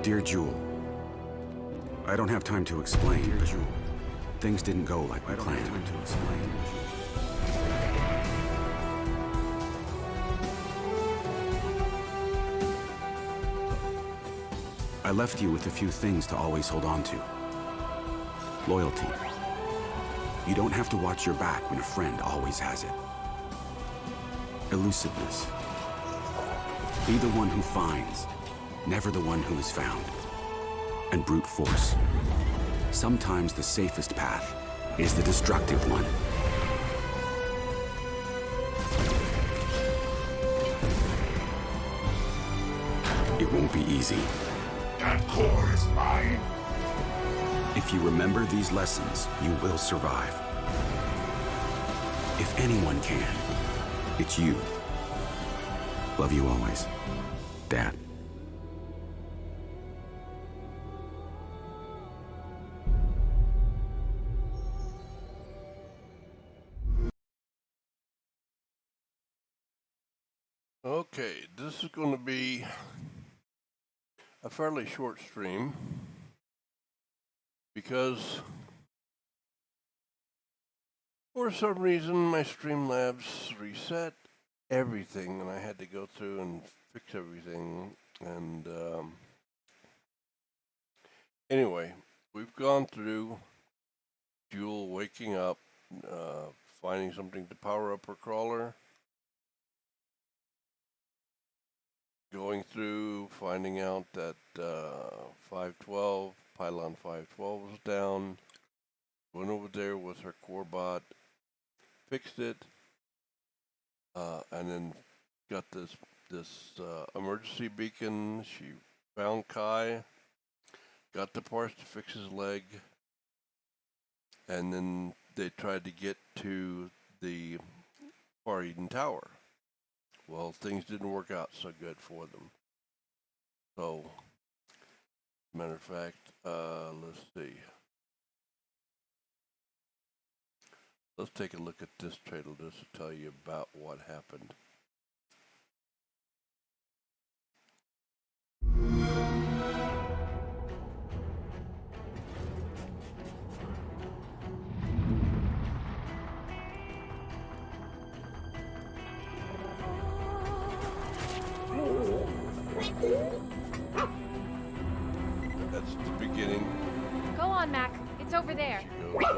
Dear Joule, I don't have time to explain, but Joule, things didn't go like we planned. I don't have time to explain. I left you with a few things to always hold on to. Loyalty. You don't have to watch your back when a friend always has it. Elusiveness. Be the one who finds, never the one who is found. And brute force. Sometimes the safest path is the destructive one. It won't be easy. That core is mine. If you remember these lessons, you will survive. If anyone can, it's you. Love you always, Dad. Okay, this is going to be a fairly short stream because for some reason my Streamlabs reset everything and I had to go through and fix everything. And anyway, we've gone through Joule waking up, finding something to power up her crawler, going through, finding out that 512, pylon 512 was down, went over there with her core bot, fixed it, and then got this emergency beacon. She found Kai, got the parts to fix his leg, and then they tried to get to the Far Eden Tower. Well, things didn't work out so good for them. So, matter of fact, let's see. Let's take a look at this trailer just to tell you about what happened. That's the beginning. Go on, Mac. It's over there. She goes up.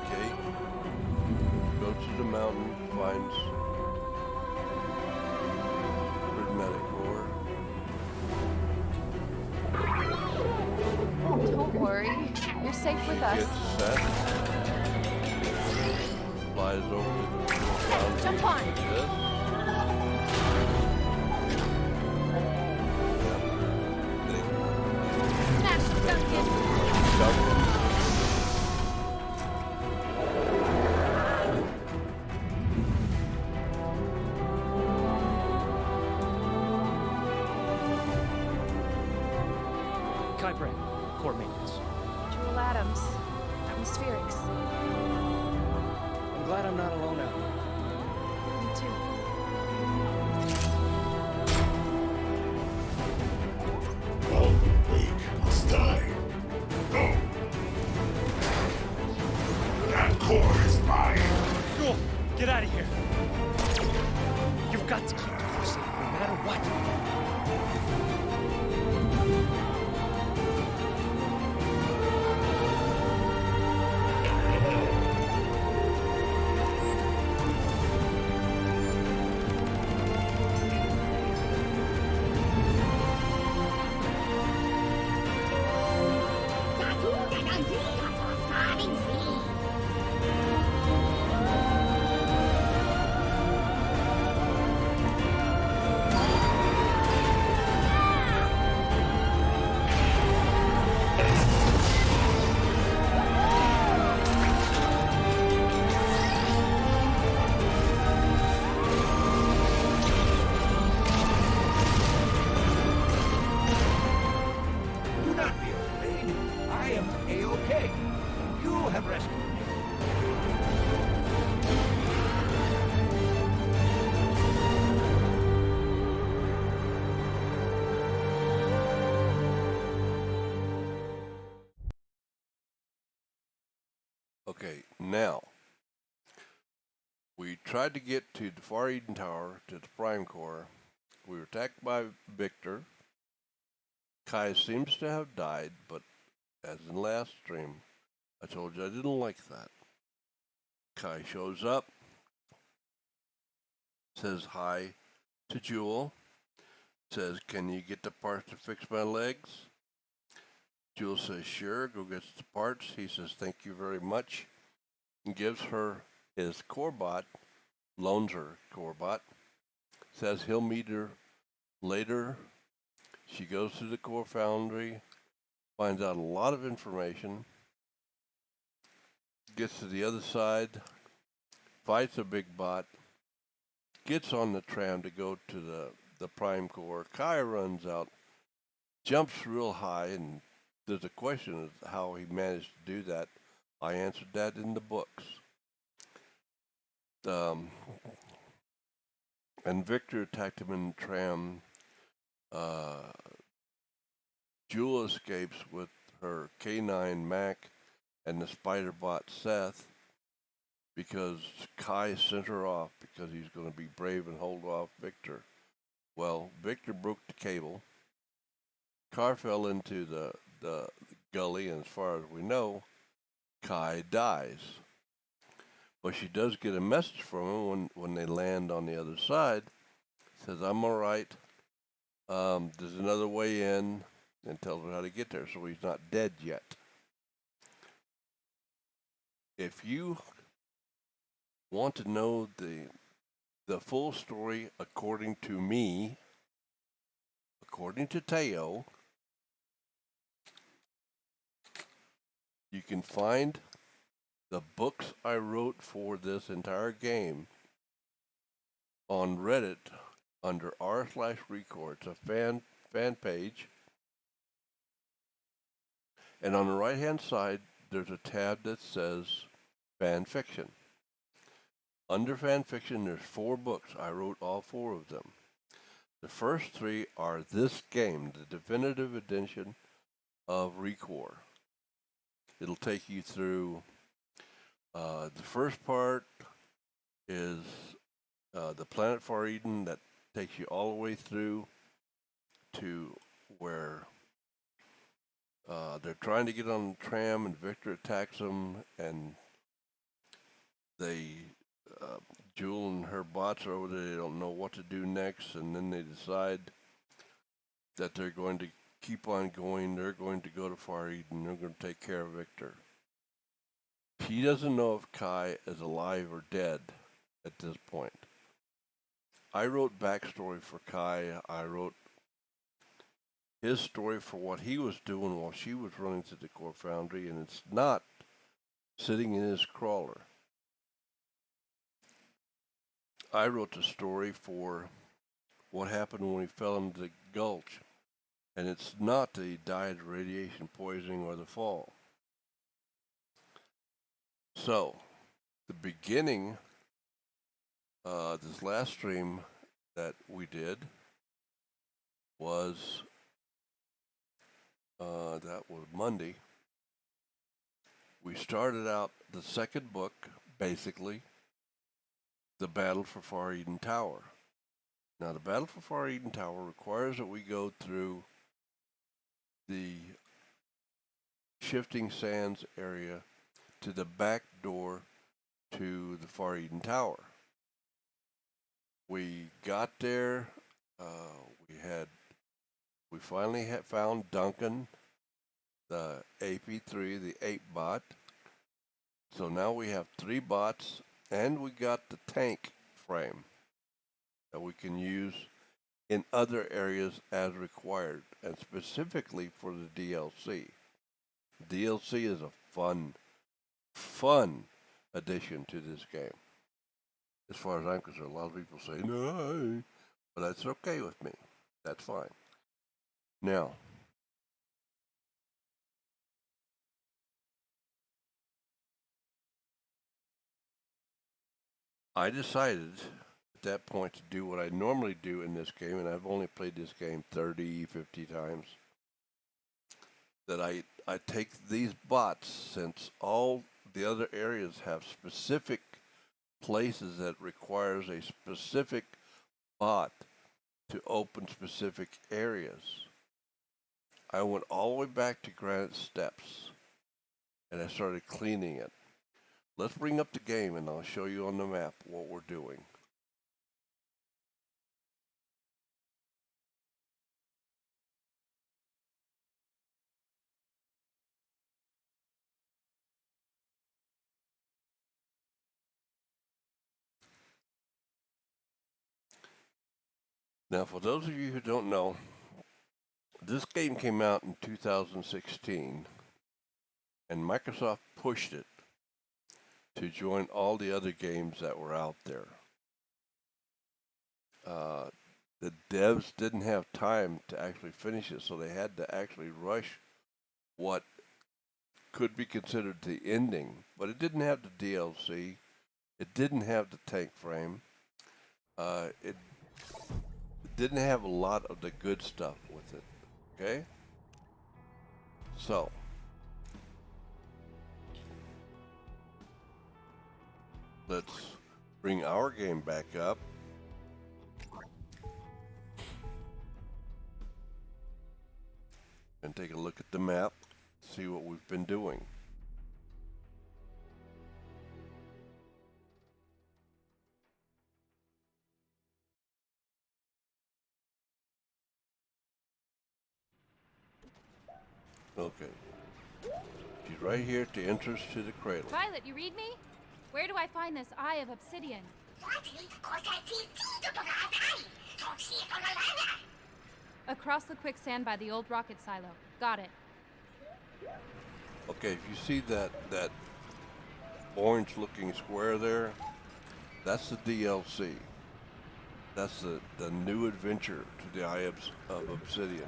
Okay. Goes to the mountain, finds Recore. Don't worry. You're safe with us. Gets set. Flies over to the ground. Jump on. Smash, Duncan. Kai Brand, core maintenance. Joule Adams. Atmospherics. I'm glad I'm not alone out there. Me too. All who wake must die. Go! That core is mine. Joule, get out of here. You've got to keep the core safe, no matter what. Now, we tried to get to the Far Eden Tower, to the Prime Core. We were attacked by Victor. Kai seems to have died, but as in last stream, I told you I didn't like that. Kai shows up, says hi to Joule, says, "Can you get the parts to fix my legs?" Joule says, "Sure, go get the parts." He says, "Thank you very much," and gives her his Corebot, loans her Corebot, says he'll meet her later. She goes to the Core Foundry, finds out a lot of information, gets to the other side, fights a big bot, gets on the tram to go to the Prime Core. Kai runs out, jumps real high, and there's a question of how he managed to do that. I answered that in the books. And Victor attacked him in the tram. Joule escapes with her K9 Mac and the spider bot Seth because Kai sent her off because he's going to be brave and hold off Victor. Well, Victor broke the cable. Car fell into the gully, and as far as we know, Kai dies. But she does get a message from him when they land on the other side. Says, "I'm all right. There's another way in," and tells her how to get there, so he's not dead yet. If you want to know the full story according to me, according to Teo, you can find the books I wrote for this entire game on Reddit under r/Recore. It's a fan page. And on the right-hand side, there's a tab that says fan fiction. Under fan fiction, there's 4 books. I wrote all 4 of them. The first 3 are this game, the definitive edition of Recore. It'll take you through, the first part is the planet Far Eden that takes you all the way through to where they're trying to get on the tram and Victor attacks them, and Joule and her bots are over there. They don't know what to do next, and then they decide that they're going to keep on going. They're going to go to Far Eden. They're going to take care of Victor. He doesn't know if Kai is alive or dead at this point. I wrote backstory for Kai. I wrote his story for what he was doing while she was running to the Core Foundry, and it's not sitting in his crawler. I wrote the story for what happened when he fell into the gulch, and it's not that he died of radiation poisoning or the fall. So, the beginning, this last stream that we did was, that was Monday. We started out the second book, basically, the Battle for Far Eden Tower. Now, the Battle for Far Eden Tower requires that we go through the Shifting Sands area to the back door to the Far Eden Tower. We got there. We finally found Duncan, the AP3, the 8 bot. So now we have 3 bots, and we got the tank frame that we can use in other areas as required, and specifically for the DLC. DLC is a fun addition to this game. As far as I'm concerned, a lot of people say, no, but that's okay with me. That's fine. Now, I decided at that point to do what I normally do in this game, and I've only played this game 30, 50 times, that I take these bots, since all the other areas have specific places that requires a specific bot to open specific areas. I went all the way back to Granite Steps and I started cleaning it. Let's bring up the game and I'll show you on the map what we're doing. Now, for those of you who don't know, this game came out in 2016, and Microsoft pushed it to join all the other games that were out there. The devs didn't have time to actually finish it, so they had to actually rush what could be considered the ending, but it didn't have the DLC. It didn't have the tank frame. It didn't have a lot of the good stuff with it. Okay? So, let's bring our game back up. And take a look at the map, see what we've been doing. Okay. She's right here at the entrance to the cradle. Violet, you read me? Where do I find this Eye of Obsidian? Across the quicksand by the old rocket silo. Got it. Okay, if you see that orange-looking square there, that's the DLC. That's the new adventure to the Eye of Obsidian.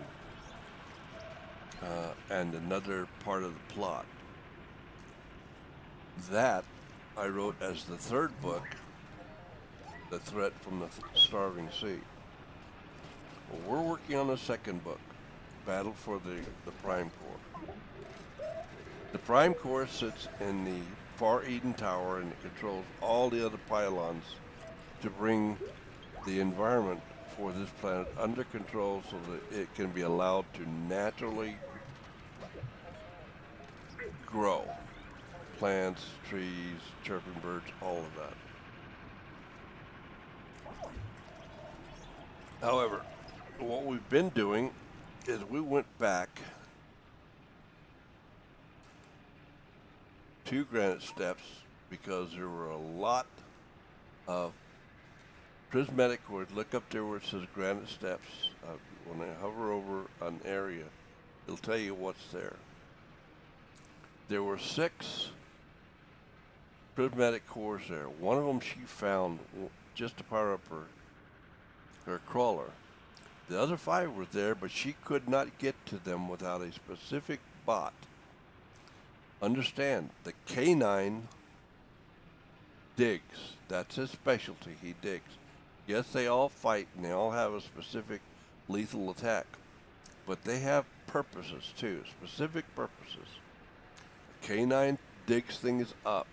And another part of the plot. That I wrote as the third book, The Threat from the Starving Sea. Well, we're working on the second book, Battle for the Prime Core. The Prime Core sits in the Far Eden Tower and it controls all the other pylons to bring the environment for this planet under control so that it can be allowed to naturally grow. Plants, trees, chirping birds, all of that. However, what we've been doing is we went back to Granite Steps because there were a lot of prismatic cores. Look up there where it says Granite Steps. When I hover over an area, it'll tell you what's there. There were 6 prismatic cores there. One of them she found just to power up her crawler. The other 5 were there, but she could not get to them without a specific bot. Understand, the K9 digs. That's his specialty. He digs. Yes, they all fight and they all have a specific lethal attack, but they have purposes too, specific purposes. K9 digs things up.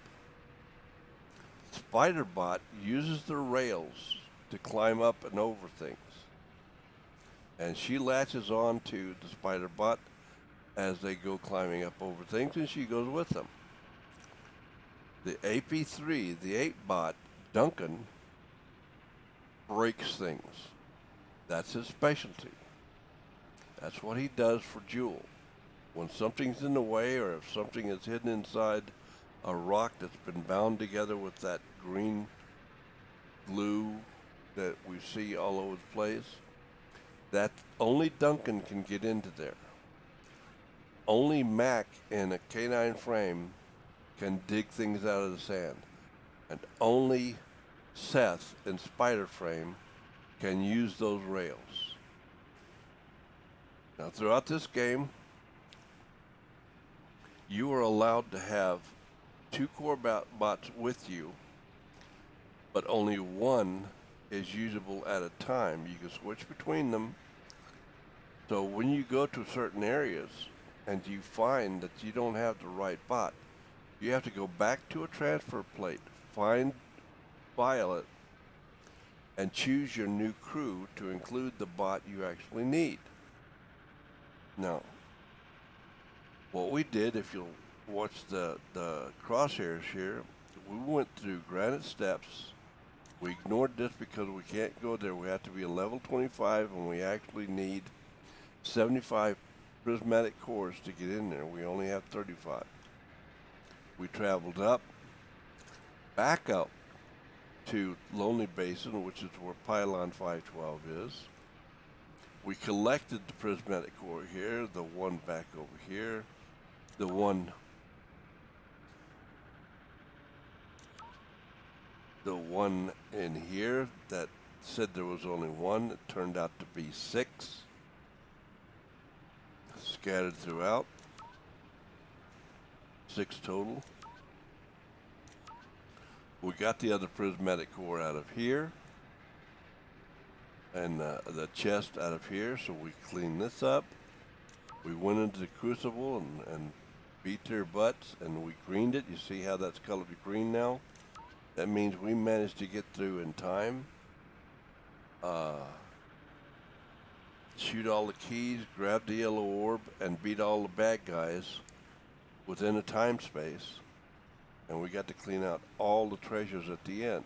Spiderbot uses the rails to climb up and over things. And she latches on to the Spiderbot as they go climbing up over things, and she goes with them. The AP3, the 8-bot, Duncan, breaks things. That's his specialty. That's what he does for Joule. When something's in the way or if something is hidden inside a rock that's been bound together with that green glue that we see all over the place, that only Duncan can get into there. Only Mac in a K9 frame can dig things out of the sand. And only Seth in Spider frame can use those rails. Now throughout this game, you are allowed to have 2 core bots with you, but only one is usable at a time. You can switch between them. So when you go to certain areas and you find that you don't have the right bot, you have to go back to a transfer plate, find Violet, and choose your new crew to include the bot you actually need. Now, what we did, if you'll watch the crosshairs here, we went through granite steps. We ignored this because we can't go there. We have to be a level 25, and we actually need 75 prismatic cores to get in there. We only have 35. We traveled up, back up to Lonely Basin, which is where Pylon 512 is. We collected the prismatic core here, the one back over here, the one in here that said there was only one. It turned out to be 6 scattered throughout. 6 total. We got the other prismatic core out of here and the chest out of here, so we cleaned this up. We went into the crucible and beat their butts, and we greened it. You see how that's colored green now? That means we managed to get through in time. Shoot all the keys, grab the yellow orb, and beat all the bad guys within a time space. And we got to clean out all the treasures at the end.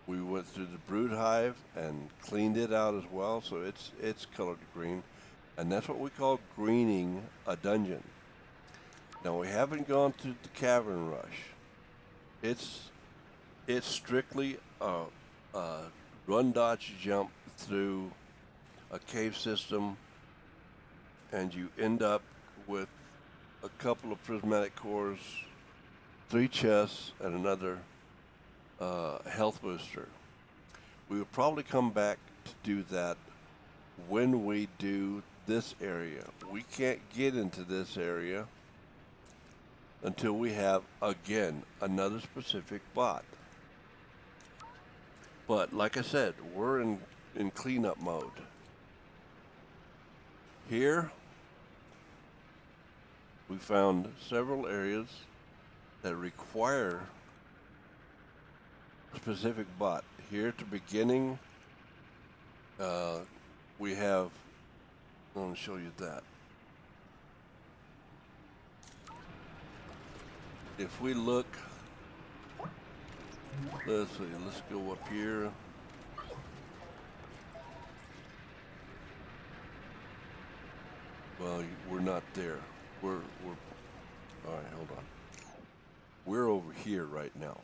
We went through the brood hive and cleaned it out as well, so it's colored green. And that's what we call greening a dungeon. Now, we haven't gone through the cavern rush. It's strictly a run, dodge, jump through a cave system, and you end up with a couple of prismatic cores, 3 chests, and another health booster. We will probably come back to do that when we do this area. We can't get into this area until we have, again, another specific bot. But like I said, we're in cleanup mode. Here, we found several areas that require a specific bot. Here at the beginning, we have, I want to show you that. If we look, let's see, let's go up here. Well, we're not there. We're all right, hold on. We're over here right now.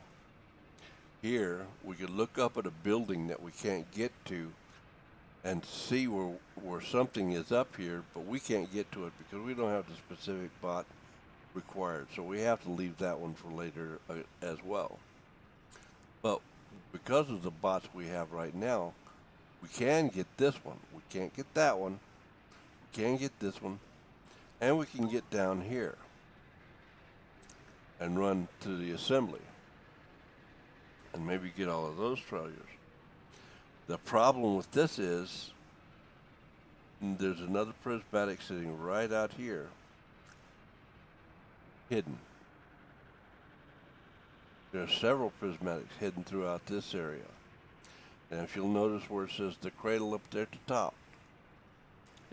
Here, we could look up at a building that we can't get to and see where something is up here, but we can't get to it because we don't have the specific bot required. So we have to leave that one for later as well. But because of the bots we have right now, we can get this one. We can't get that one. We can get this one. And we can get down here and run to the assembly and maybe get all of those treasures. The problem with this is there's another prismatic sitting right out here, hidden. There are several prismatics hidden throughout this area. And if you'll notice where it says the cradle up there at the top,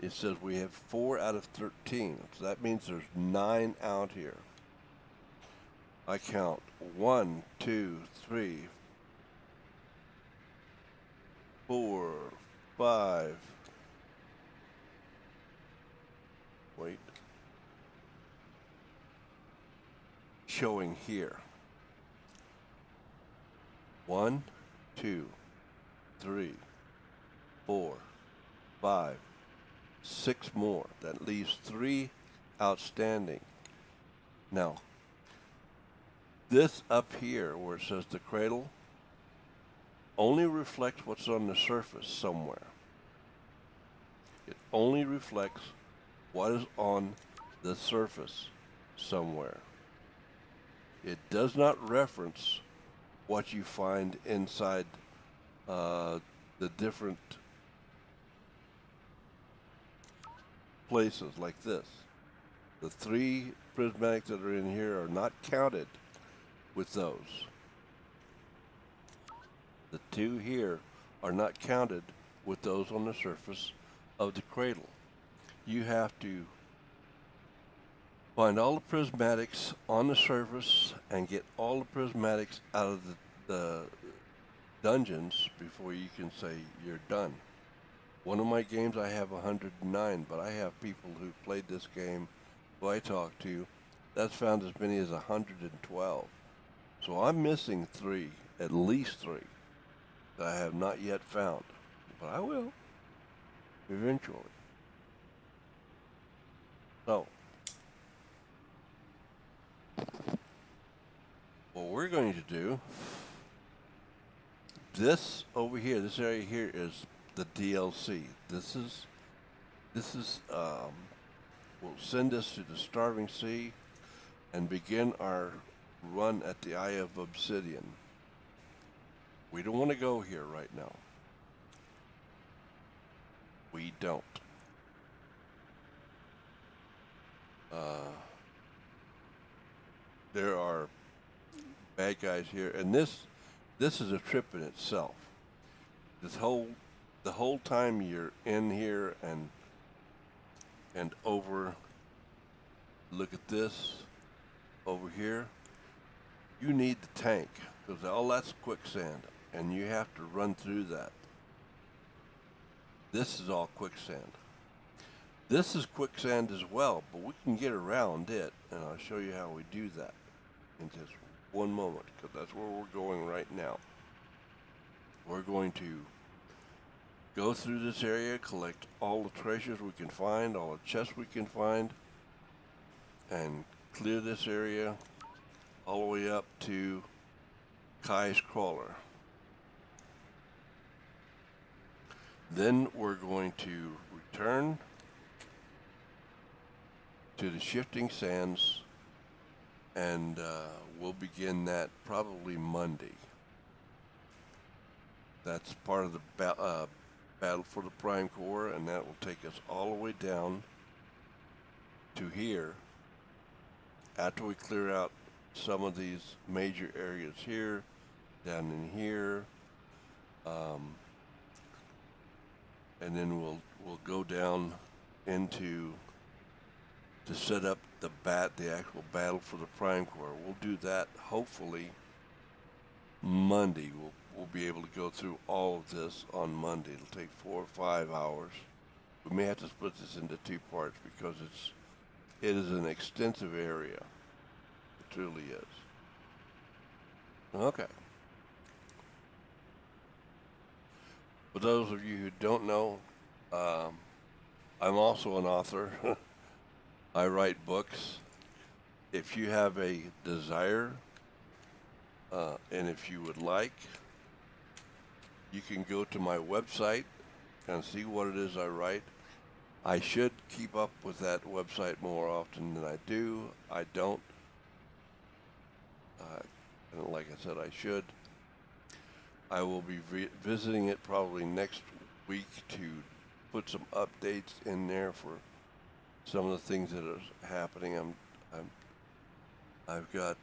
it says we have 4 out of 13. So that means there's 9 out here. I count 1, 2, 3, 4, 5. Wait. Showing here. 1, 2, 3, 4, 5, 6 more. That leaves 3 outstanding. Now, this up here where it says the cradle only reflects what's on the surface somewhere. It only reflects what is on the surface somewhere. It does not reference what you find inside the different places like this. The 3 prismatics that are in here are not counted with those. The 2 here are not counted with those on the surface of the cradle. You have to find all the prismatics on the surface and get all the prismatics out of the dungeons before you can say you're done. One of my games I have 109, but I have people who played this game who I talk to that's found as many as 112. So I'm missing 3, at least 3, that I have not yet found. But I will, eventually. So, what we're going to do, this over here, this area here is the DLC. This is we'll send us to the Starving Sea and begin our run at the Eye of Obsidian. We don't want to go here right now. We don't. There are bad guys here, and this is a trip in itself. The whole time you're in here and over. Look at this over here. You need the tank because all that's quicksand, and you have to run through that. This is all quicksand. This is quicksand as well, but we can get around it, and I'll show you how we do that in just one moment, because that's where we're going right now. We're going to go through this area, collect all the treasures we can find, all the chests we can find, and clear this area all the way up to Kai's Crawler. Then we're going to return to the Shifting Sands, and we'll begin that probably Monday. That's part of the battle for the Prime Core, and that will take us all the way down to here after we clear out some of these major areas here, down in here, and then we'll go down into to set up the actual battle for the Prime Core. We'll do that hopefully Monday. We'll be able to go through all of this on Monday. It'll take 4 or 5 hours. We may have to split this into 2 parts because it is an extensive area. It truly is. Okay. For those of you who don't know, I'm also an author. I write books. If you have a desire, and if you would like, you can go to my website and see what it is I write. I should keep up with that website more often than I do. I don't. And like I said, I should. I will be visiting it probably next week to put some updates in there for some of the things that are happening. I've got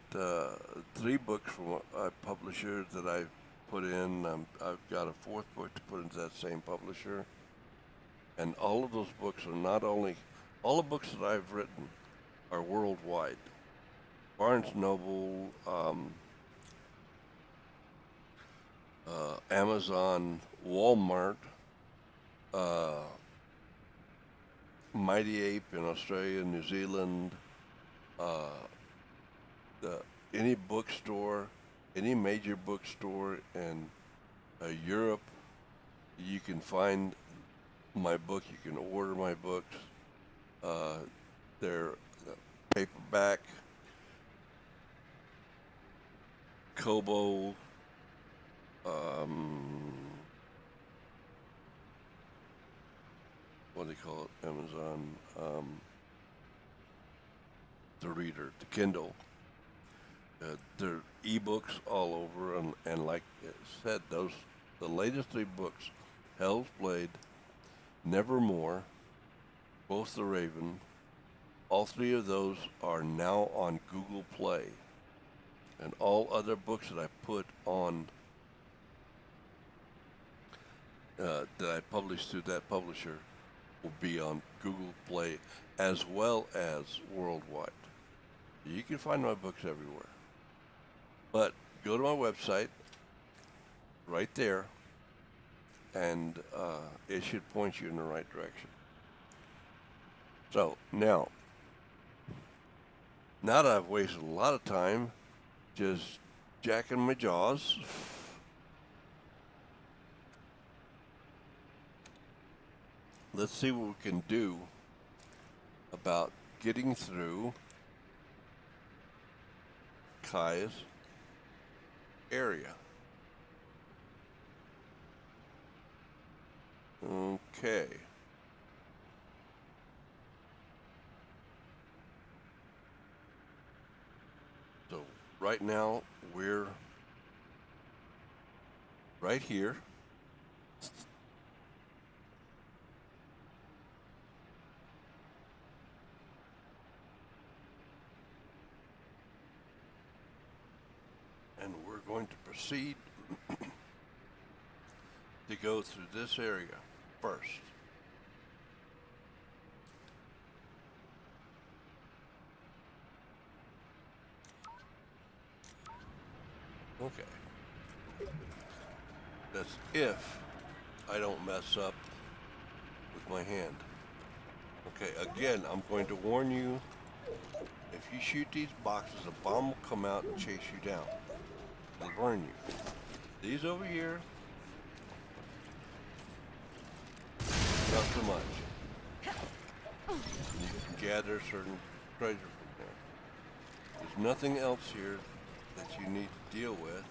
3 books from a publisher that I've put in. I've got a 4th book to put into that same publisher. And all of those books are not only, all the books that I've written are worldwide. Barnes & Noble, Amazon, Walmart, Mighty Ape in Australia, New Zealand, any bookstore, any major bookstore in Europe, you can find my book. You can order my books. They're paperback, Kobo, what do they call it? Amazon, the reader, the Kindle. There are ebooks all over, and like it said, the latest 3 books, Hell's Blade, Nevermore, Both the Raven, All three of those are now on Google Play. And all other books that I put on, that I published through that publisher, will be on Google Play as well as worldwide. You can find my books everywhere. But go to my website, right there, and it should point you in the right direction. So now that I've wasted a lot of time just jacking my jaws, let's see what we can do about getting through Kai's area. Okay. So right now we're right here. And we're going to proceed to go through this area first. Okay. That's if I don't mess up with my hand. Okay, again, I'm going to warn you, if you shoot these boxes, a bomb will come out and chase you down. It'll burn you. These over here, not so much. You can gather certain treasure from there. There's nothing else here that you need to deal with.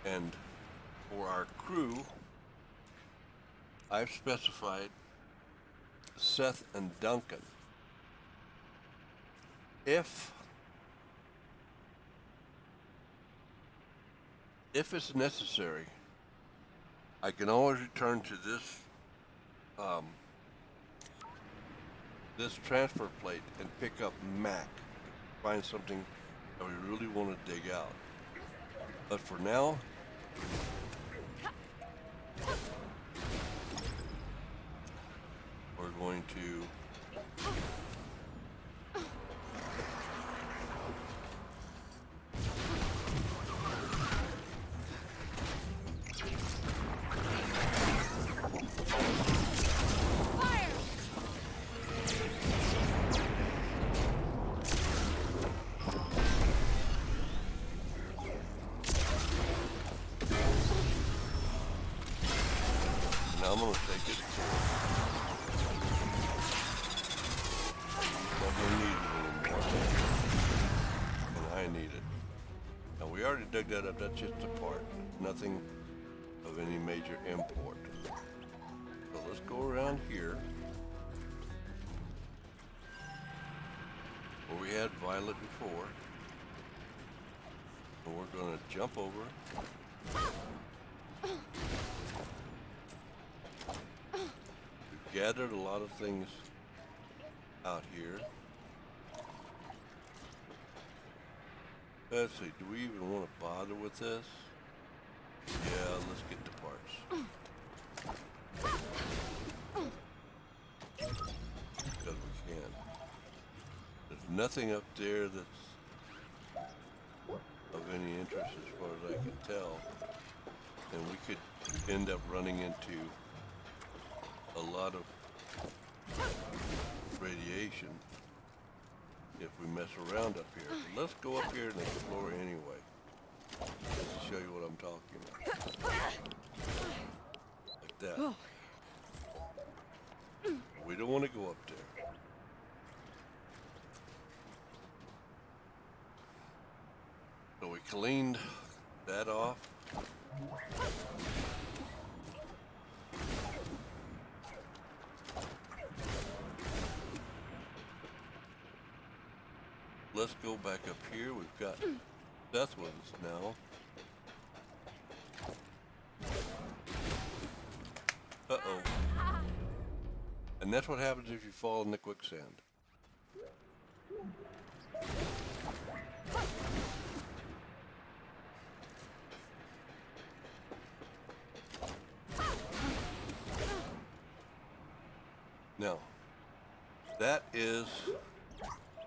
And for our crew, I've specified Seth and Duncan. If it's necessary, I can always return to this this transfer plate and pick up Mac, find something that we really want to dig out. But for now, we're going to I'm going to take it to what we need a little more. And I need it. Now we already dug that up, that's just a part. Nothing of any major import. So let's go around here. Where we had Violet before. And we're going to jump over. Gathered a lot of things out here. Let's see, do we even want to bother with this? Yeah, let's get the parts. Because we can. There's nothing up there that's of any interest as far as I can tell. And we could end up running into a lot of radiation if we mess around up here. But let's go up here and explore anyway. Just to show you what I'm talking about. Like that. We don't want to go up there. So we cleaned that off. Let's go back up here. We've got Seth with us now. Uh-oh. I And that's what happens if you fall in the quicksand. Now, that is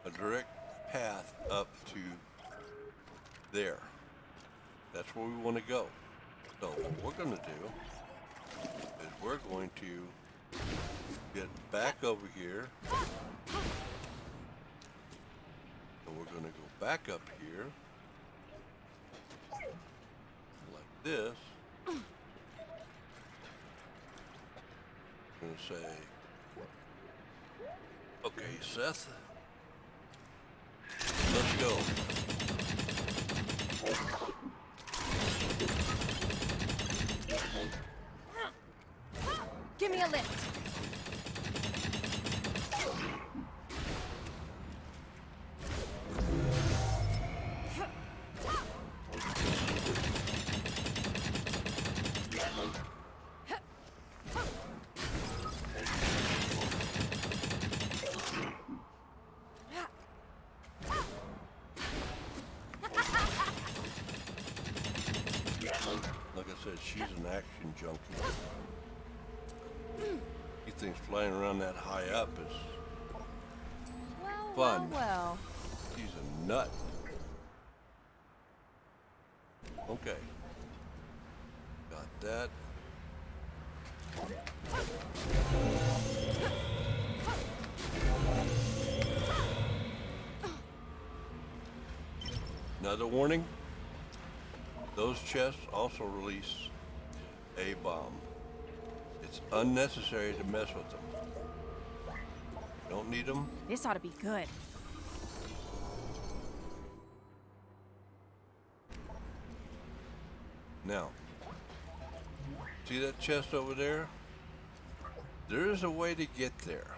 a direct path up to there. That's where we want to go. So what we're going to do is we're going to get back over here. And we're going to go back up here. Like this. I'm going to say, okay, Seth, let's go. Give me a lift. Like I said, she's an action junkie. He thinks flying around that high up is Well, fun. well. She's a nut. Okay. Got that. Another warning. Those chests also release a bomb. It's unnecessary to mess with them. Don't need them. This ought to be good. Now, see that chest over there? There is a way to get there.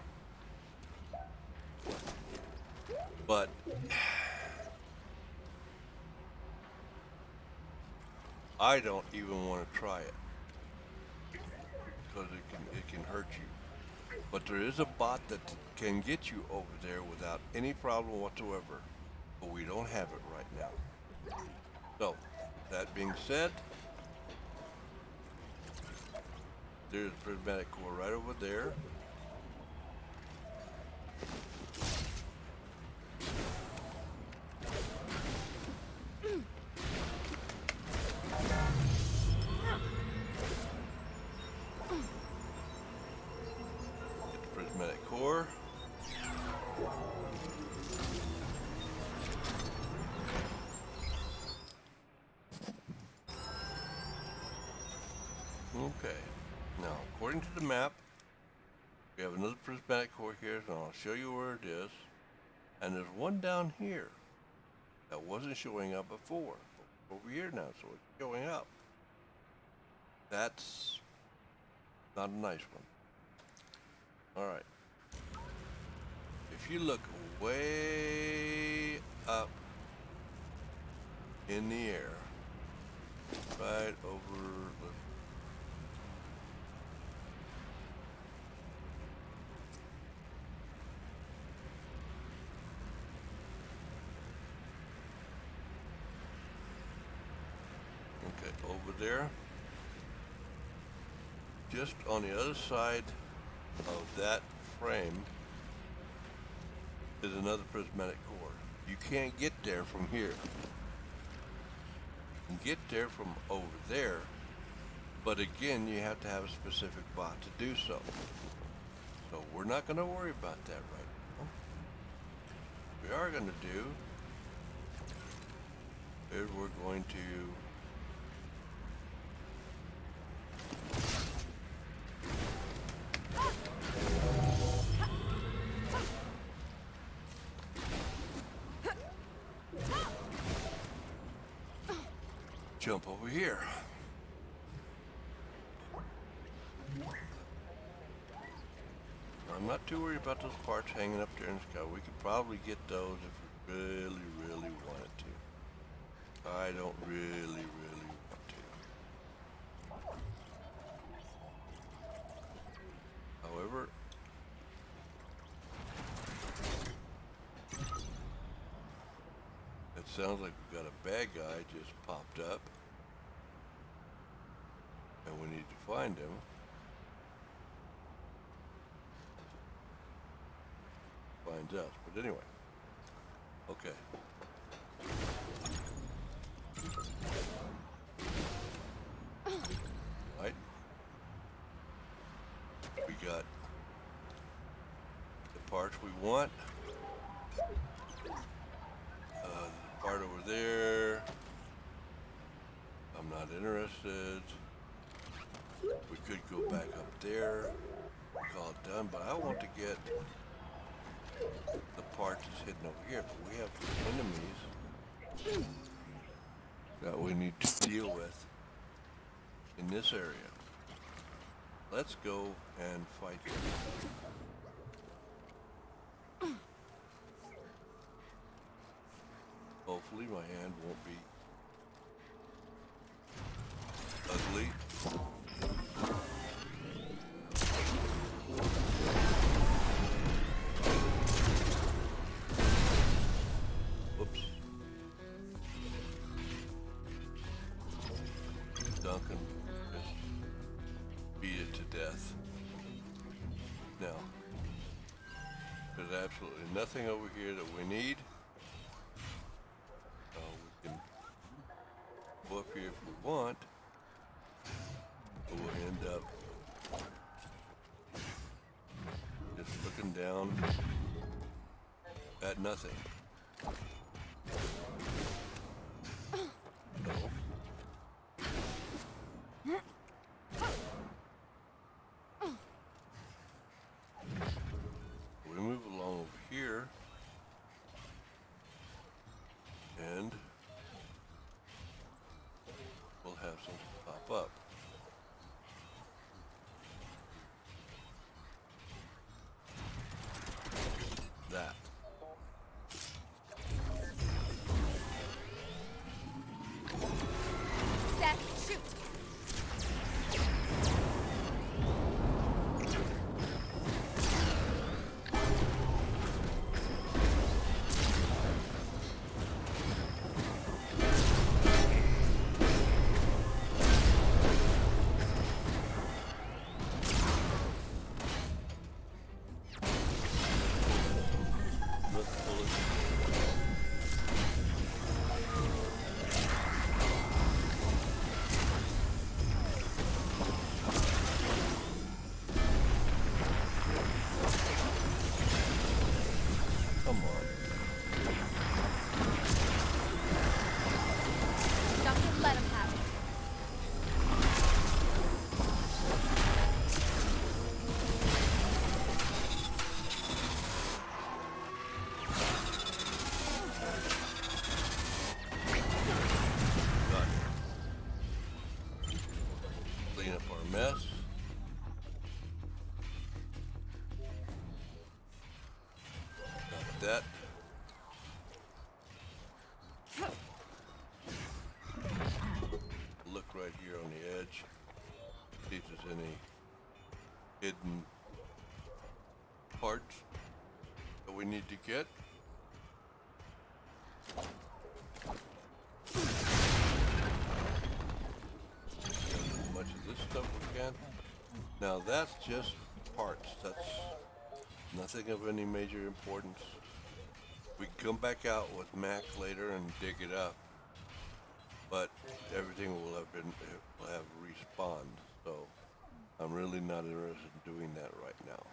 But I don't even want to try it because it can hurt you. But there is a bot that can get you over there without any problem whatsoever. But we don't have it right now. So, that being said, there's a prismatic core right over there. Get the prismatic core. Okay. Now, according to the map, we have another prismatic core here, and I'll show you where it is. And there's one down here that wasn't showing up before. Over here now, so it's showing up. That's not a nice one. Alright. If you look way up in the air, right over the over there, just on the other side of that frame is another prismatic core. You can't get there from here. You can get there from over there, but again, you have to have a specific bot to do so. So we're not going to worry about that right now. What we are going to do is we're going to jump over here. I'm not too worried about those parts hanging up there in the sky. We could probably get those if we really, really wanted to. I don't really want to. However, sounds like we got a bad guy just popped up. And we need to find him. Finds us. But anyway. Okay. Right. We got the parts we want. The part over there. I'm not interested. We could go back up there, call it done, but I want to get the part that's hidden over here. But we have enemies that we need to deal with in this area. Let's go and fight them. Hopefully my hand won't be ugly. Whoops. Duncan just beat it to death. Now, there's absolutely nothing over here that we need. We can go up here if we want, but we'll end up just looking down at nothing. So, we move along over here, and we'll have something pop up. That. Seth, shoot! Look, bullet. Come on. Duncan, let him have it. Got it. Clean up our mess. Got that. Look right here on the edge. See if there's any hidden parts that we need to get. As much of this stuff we can. Now that's just parts. That's nothing of any major importance. We can come back out with Mac later and dig it up, but everything will have respawned. So I'm really not interested in doing that right now.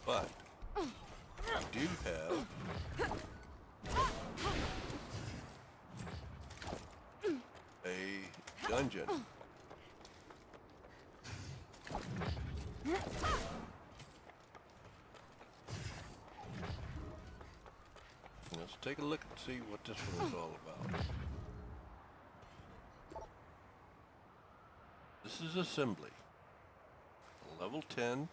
But we do have a dungeon. Let's take a look and see what this one is all about. This is assembly. Level 10.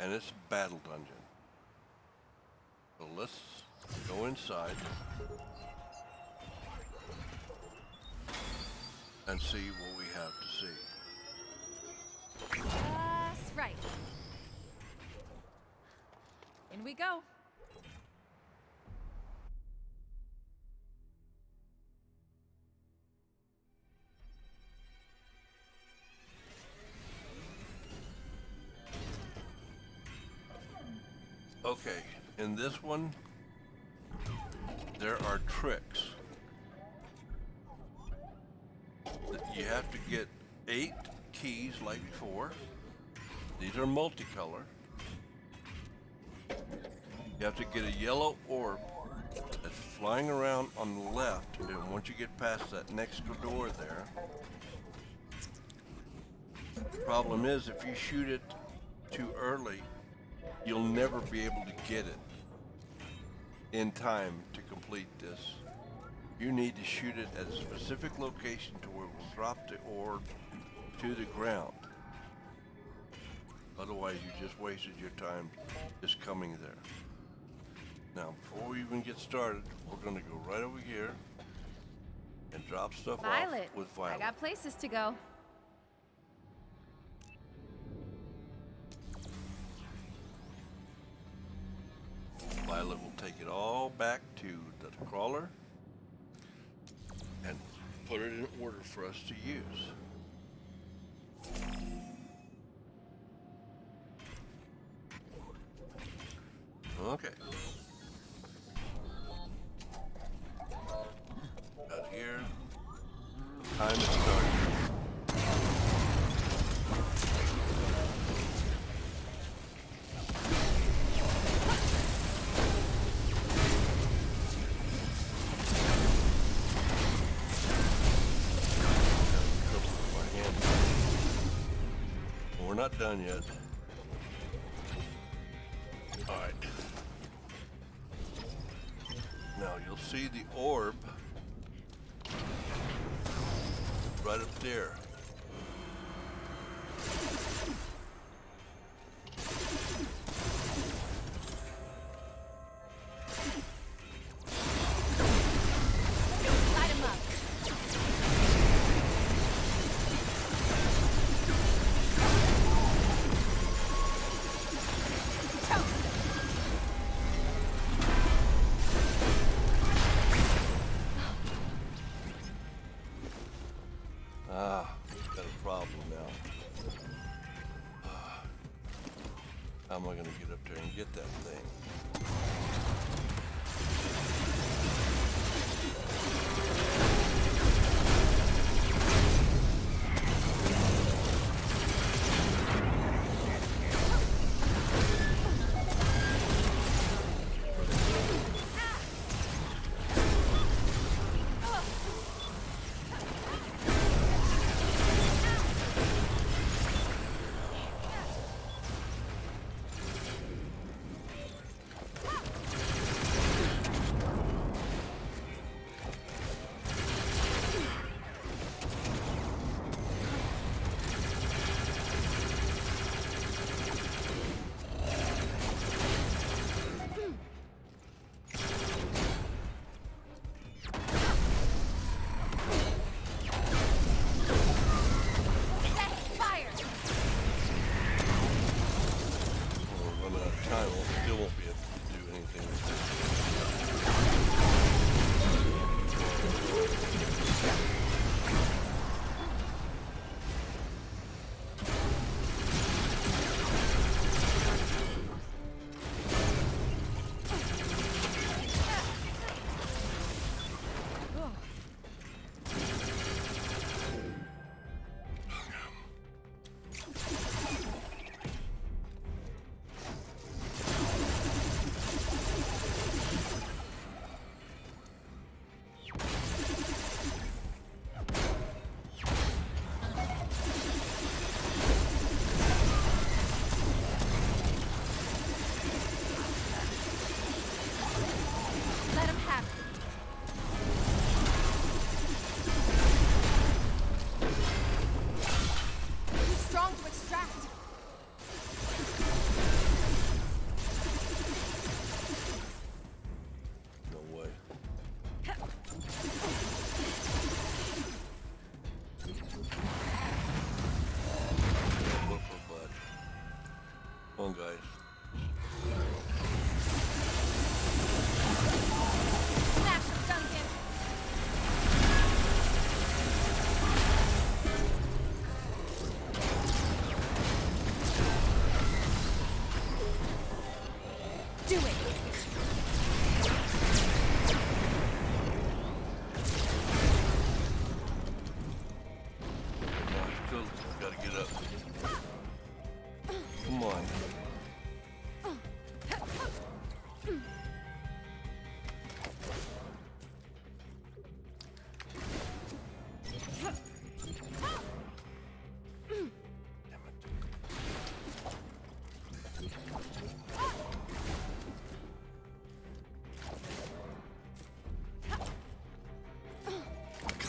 And it's a battle dungeon. So let's go inside and see what we have to see. That's right. In we go. Okay, in this one, there are tricks. You have to get 8 keys like before. These are multicolor. You have to get a yellow orb that's flying around on the left, and once you get past that next door there, the problem is if you shoot it too early, you'll never be able to get it in time to complete this. You need to shoot it at a specific location to where it will drop the orb to the ground. Otherwise, you just wasted your time just coming there. Now, before we even get started, we're going to go right over here and drop stuff Violet. off with Violet. I got places to go. Violet will take it all back to the crawler and put it in order for us to use. Okay. Out here. Time to start. We're not done yet. All right. Now you'll see the orb right up there. Light 'em up. Got a problem now. How am I going to get up there and get that thing?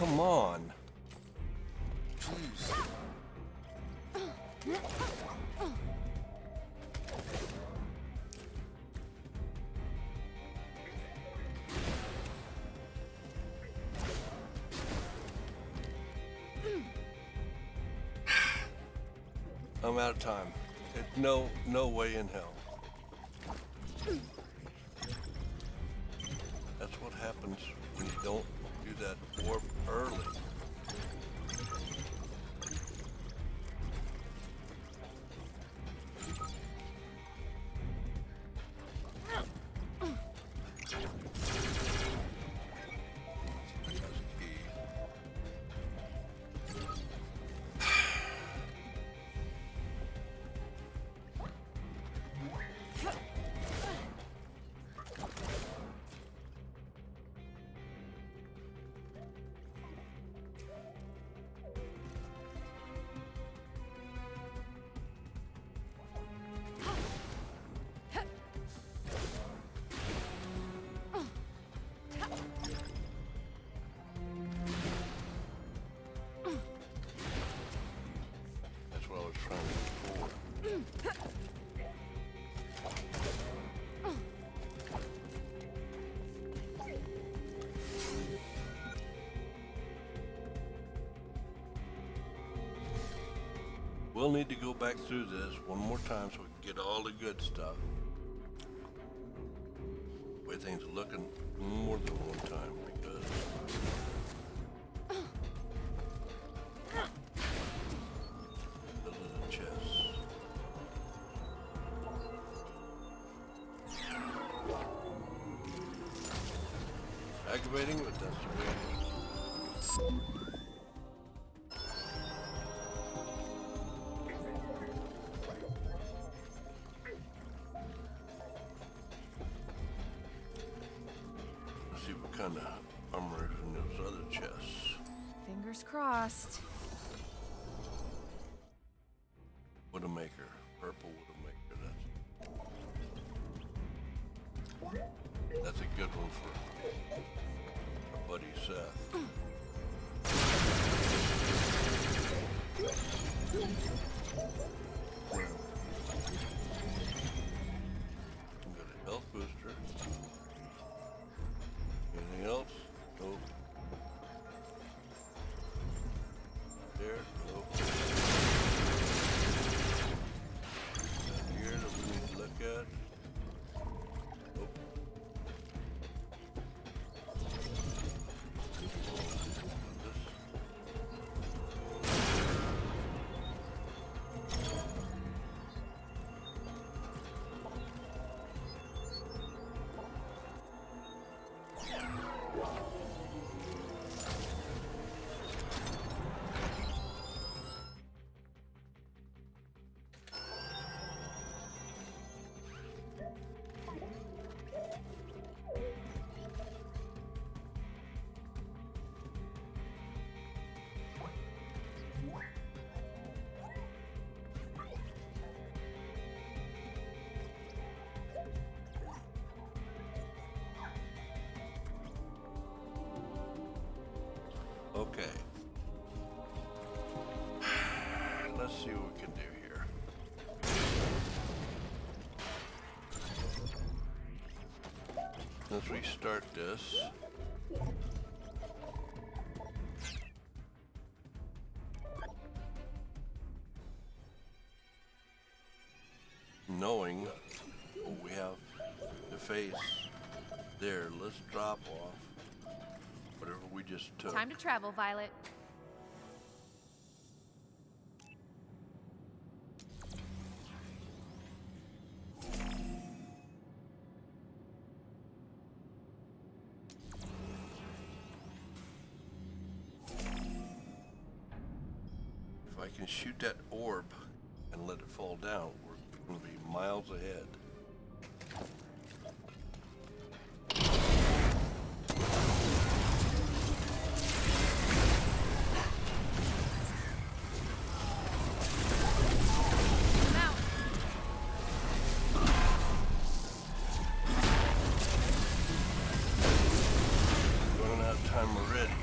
Come on. Jeez. I'm out of time. No way in hell. That's what happens when you don't do that warp early. That's what I was trying to do before. We'll need to go back through this one more time so we can get all the good stuff. The way things are looking more than one time because those are the chests. Aggravating, but that's the way it is. See what kind of armor is in those other chests. Fingers crossed. Widowmaker, purple Widowmaker. That's a good one for our buddy Seth. We got a health booster. Anything else? Nope. There? Nope. Down here that we need to look at? Nope. Okay. Let's see what we can do here. Let's restart this. Knowing what we have to face there, let's drop off whatever we just took. Time to travel, Violet. If I can shoot that orb and let it fall down, we're going to be miles ahead. Running out of time already.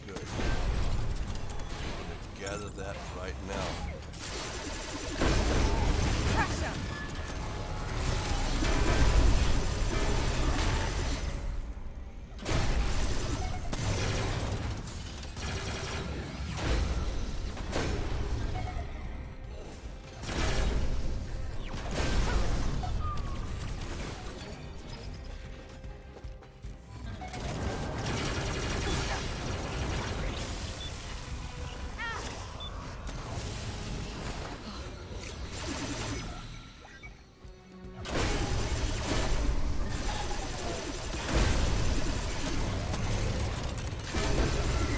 Good. I'm gonna gather that right now. Crush 'em.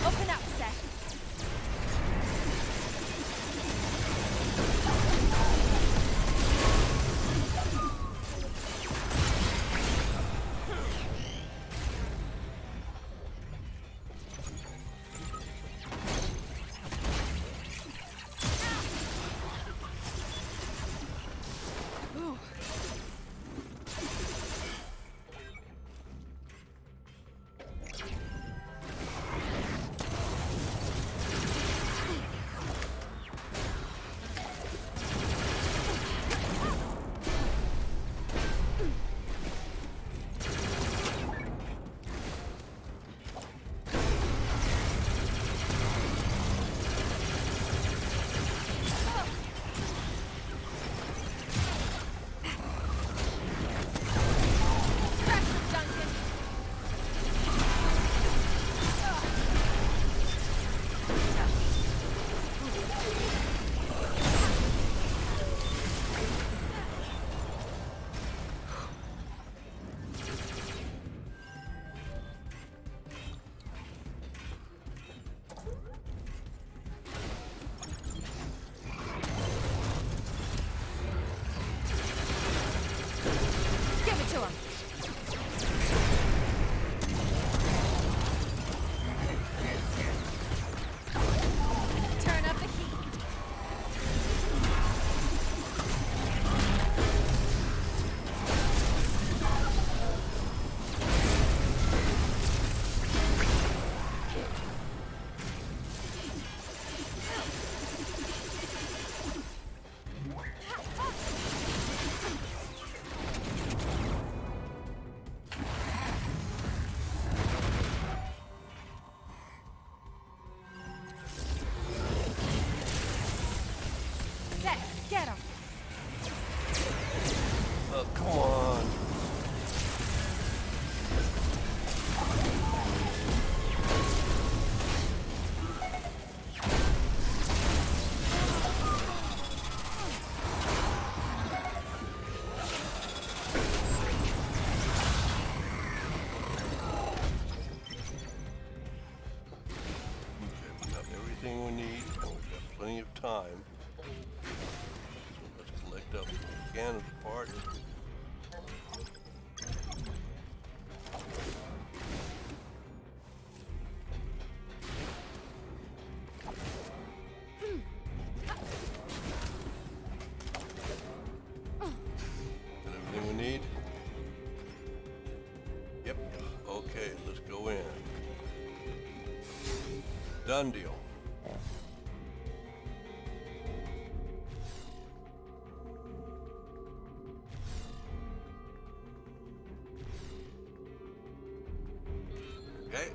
Open up, Seth. Ooh. Crush 'em, Duncan. Give it to him. Turn up the heat. Seth, get him. Oh, come on. Okay, we got everything we need, and we've got plenty of time. So let's collect up what we can of the parts. Got everything we need? Yep. Okay, let's go in. Done deal. Okay,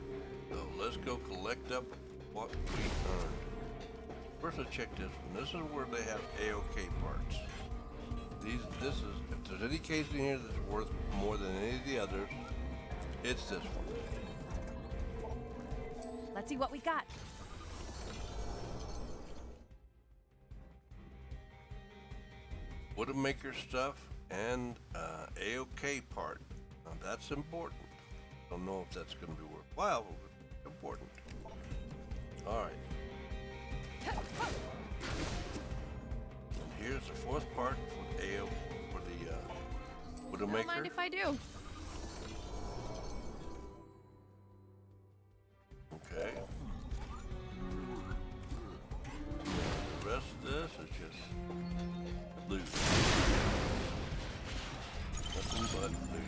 so let's go collect up what we earned. First, let's check this one. This is where they have AOK parts. This is, if there's any case in here that's worth more than any of the others, it's this one. Let's see what we got. Widowmaker stuff and AOK part. Now that's important. Don't know if that's going to be worthwhile, but it's important. All right. Here's the fourth part for the AOK for the Widowmaker. Don't mind if I do. Okay. The rest of this is just loot. Nothing but loot.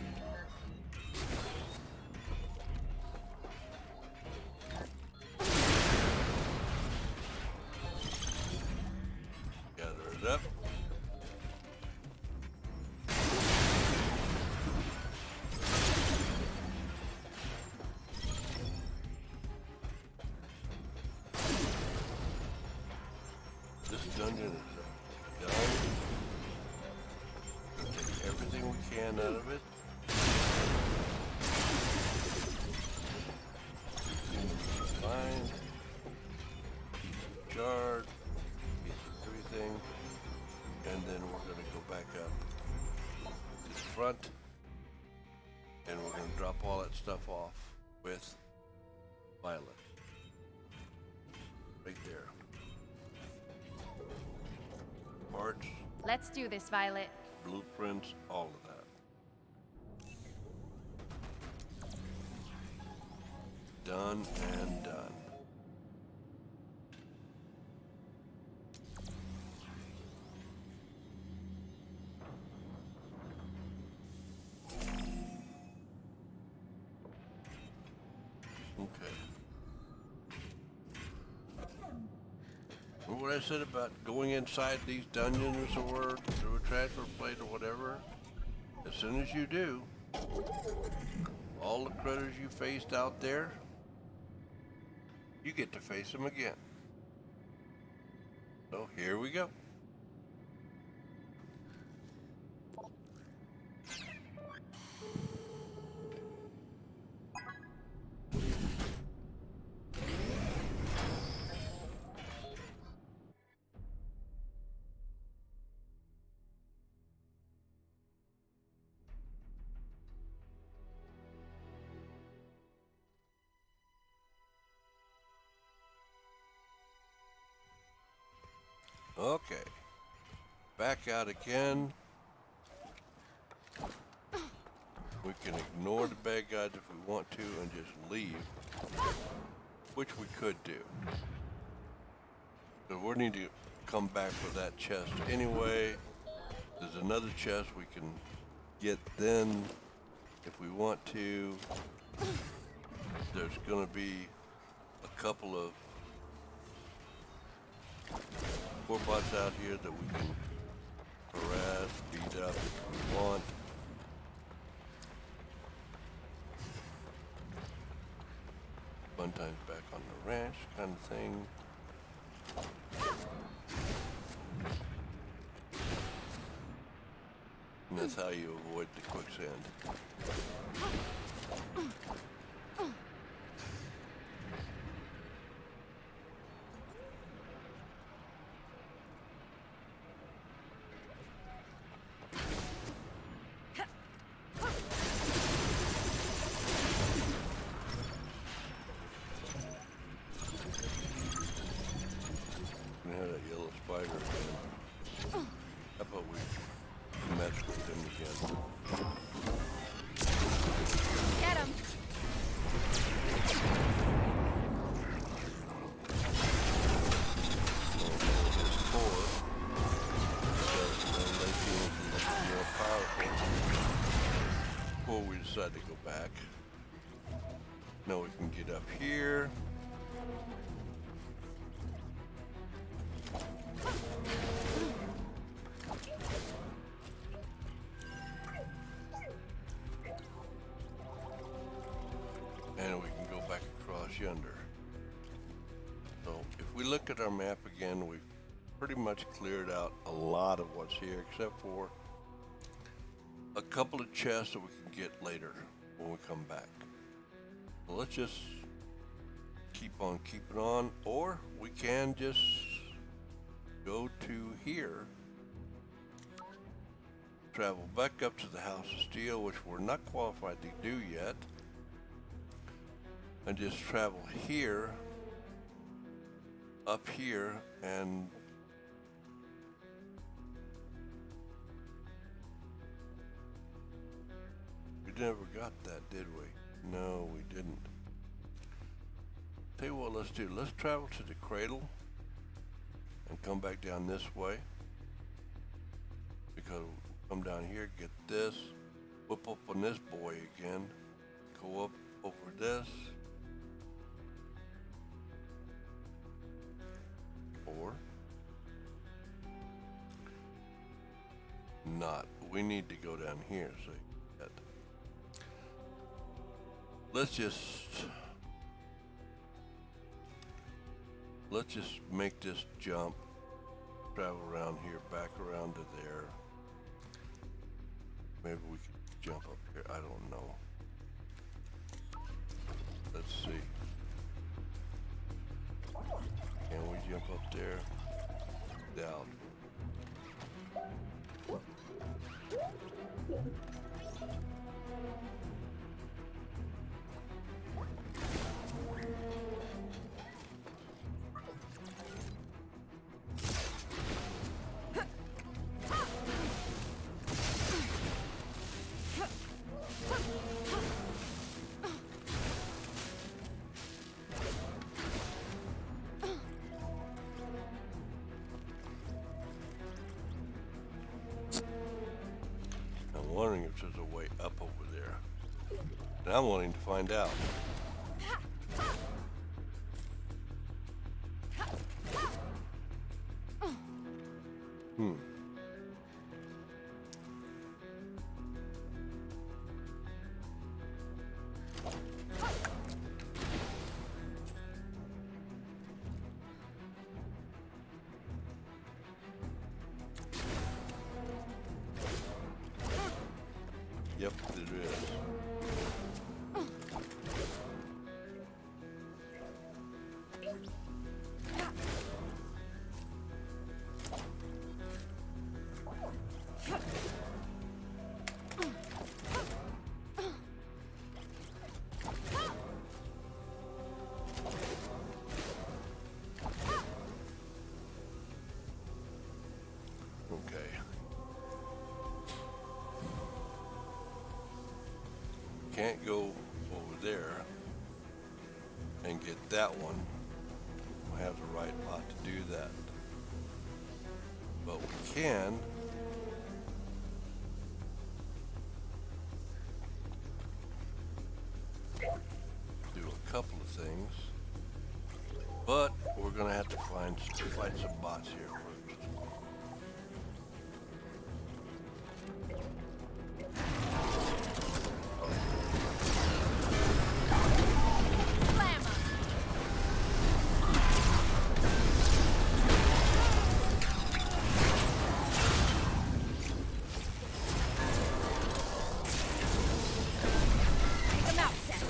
off with Violet. Right there. Parts, Let's do this, Violet. blueprints, all of that. Done and done. Okay. Remember what I said about going inside these dungeons or through a transfer plate or whatever? As soon as you do, all the critters you faced out there, you get to face them again. So here we go. Okay. Back out again. We can ignore the bad guys if we want to and just leave, which we could do. So we'll need to come back for that chest anyway. There's another chest we can get then if we want to. There's going to be a couple of robots out here that we can harass, beat up if we want. Fun times back on the ranch kind of thing. And that's how you avoid the quicksand. Get him! Before we decide to go back. Now we can get up here. And we can go back across yonder. So if we look at our map again, we've pretty much cleared out a lot of what's here, except for a couple of chests that we can get later when we come back. So let's just keep on keeping on, or we can just go to here, travel back up to the House of Steel, which we're not qualified to do yet, and just travel here, up here, and we never got that, did we? No, we didn't. Tell you what, let's do. Let's travel to the cradle and come back down this way, because we'll come down here, get this, whip up on this boy again, go up over this, or not. We need to go down here. So let's just make this jump, travel around here, back around to there. Maybe we can jump up here. I don't know. Let's see. Can we jump up there? Down. And I'm wanting to find out. Yep, it is. Okay. Can't go over there and get that one. I have the right lot to do that. But we can do a couple of things. But we're gonna have to fight some bots here first. Slam 'em. Take 'em out, Seth.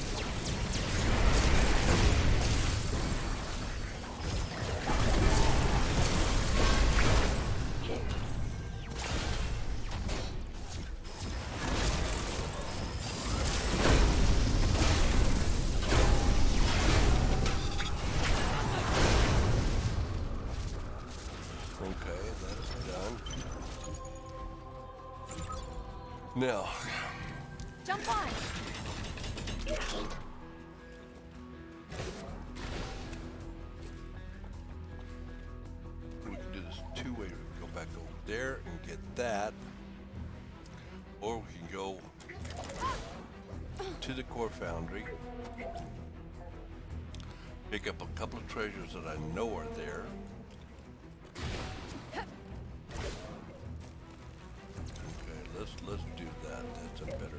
Okay, that's done. Now, Jump on. we can do this two ways. We can go back over there and get that, or we can go to the core foundry, pick up a couple of treasures that I know are there. Okay, let's do that. That's a better idea.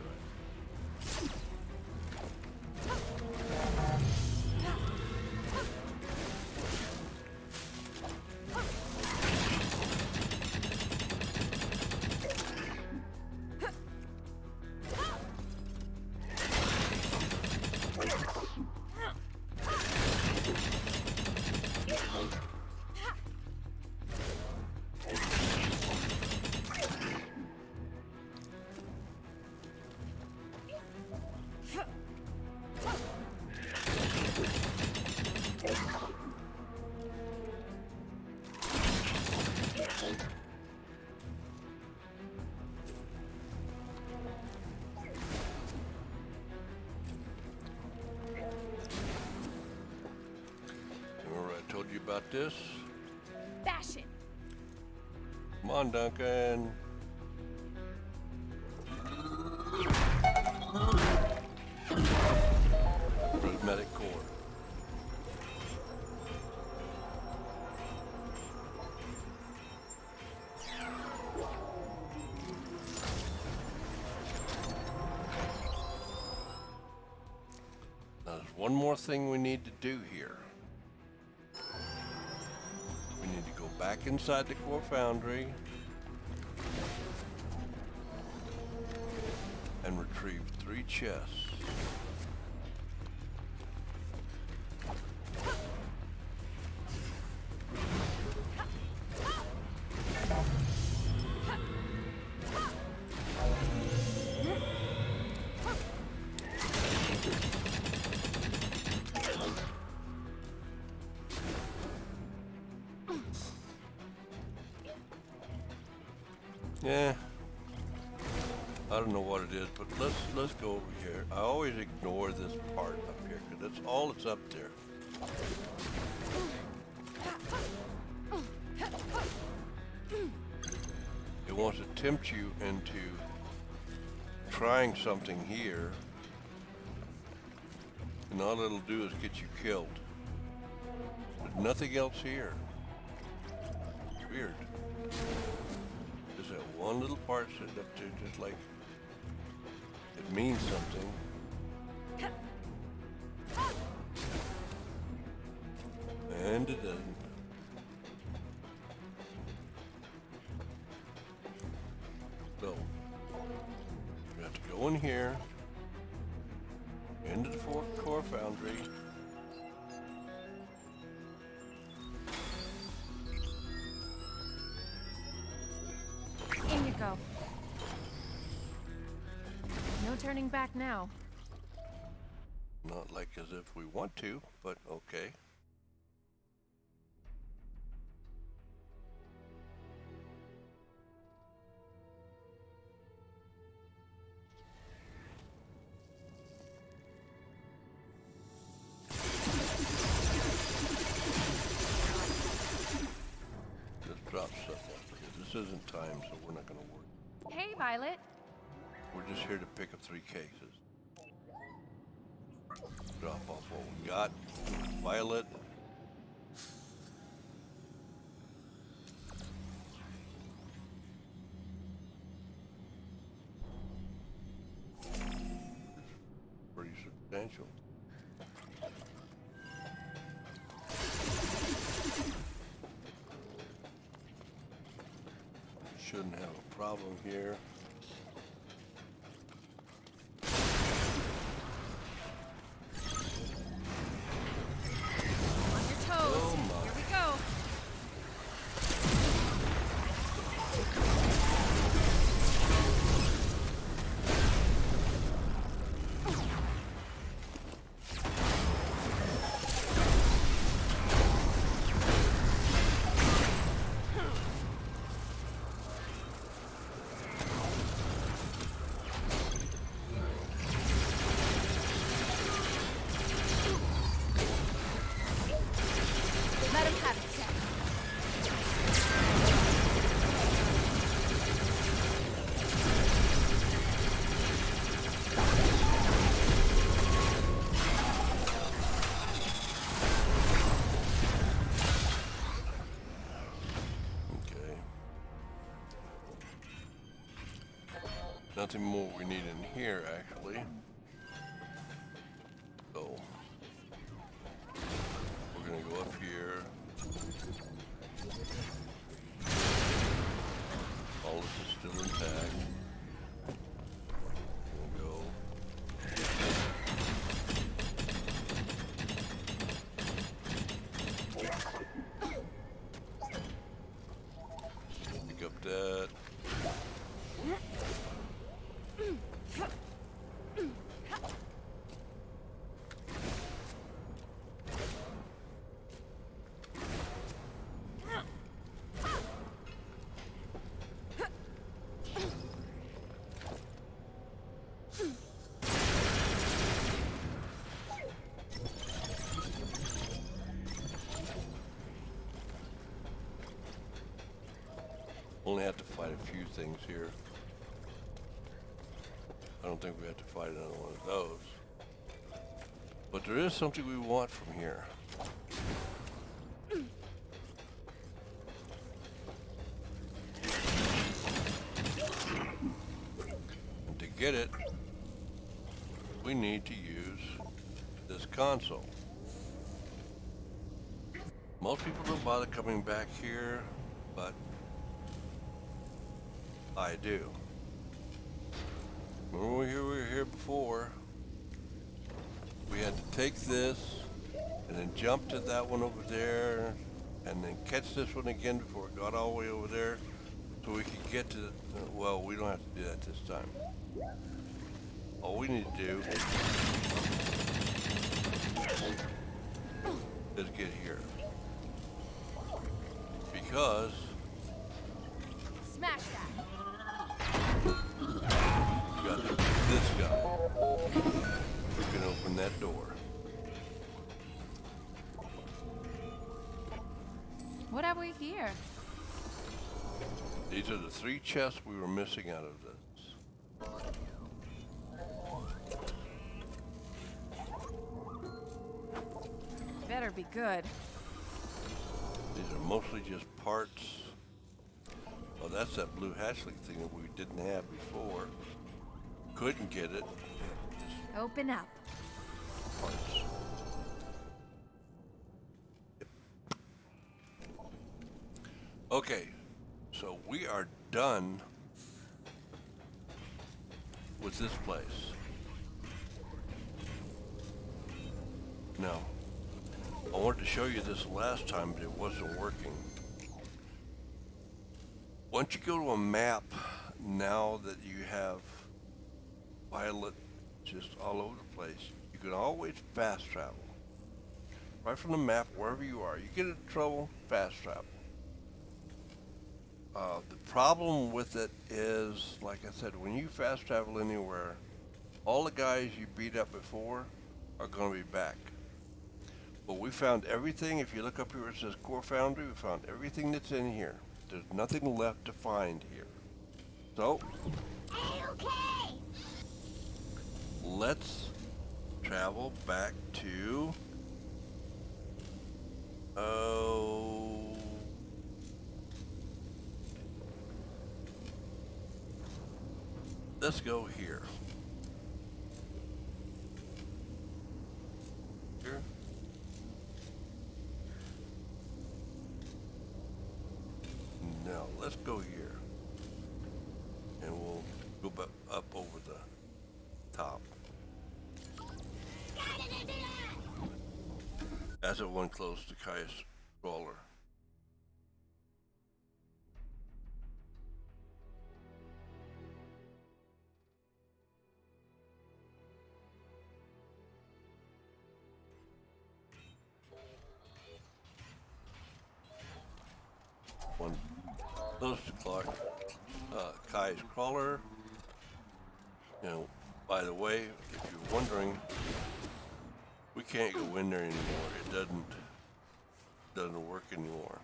Remember I told you about this? Bash it. Come on, Duncan. Prismatic core. Now there's one more thing we need to do here. We need to go back inside the core foundry and retrieve 3 chests. Yeah, I don't know what it is, but let's go over here. I always ignore this part up here because that's all that's up there. It wants to tempt you into trying something here And all it'll do is get you killed. There's nothing else here. Weird. Just that one little part sitting up there, just like it means something. And it doesn't. So, we have to go in here, into the core foundry. In you go. No turning back now. Not like as if we want to, but okay. Just drop stuff off here. This isn't time, so we're not going to worry. Hey, Violet. We're just here to pick up 3 cases. Drop off what we got. Violet. Pretty substantial. Shouldn't have a problem here. On your toes. Oh my. Here we go. Let him have it, Seth. Okay. Nothing more we need in here, actually. So, we're gonna go up here. All this is still intact. We'll go. Pick up that. Only have to fight a few things here. I don't think we have to fight another one of those. But there is something we want from here. And to get it, we need to use this console. Most people don't bother coming back here, but I do. Remember we were here before, we had to take this and then jump to that one over there and then catch this one again before it got all the way over there so we could get to the, well, we don't have to do that this time. All we need to do is get here. Because Smash that. you got this guy who can open that door. What have we here? These are the 3 chests we were missing out of this. better be good. These are mostly just parts. Oh, that's that blue hatchling thing that we didn't have before. Couldn't get it. Open up. Parts. Yep. Okay, so we are done with this place. Now, I wanted to show you this last time, but it wasn't working. Once you go to a map, now that you have violet just all over the place, you can always fast travel. Right from the map, wherever you are. You get into trouble, fast travel. The problem with it is, like I said, when you fast travel anywhere, all the guys you beat up before are going to be back. But we found everything. If you look up here, it says Core Foundry. We found everything that's in here. There's nothing left to find here. So, Okay. let's travel back to... Oh... Let's go here. Here. Now, let's go here. And we'll go up over the top. That's the one close to Kai's roller. One close to Clark, Kai's crawler. You know, by the way, if you're wondering, we can't go in there anymore. It doesn't work anymore.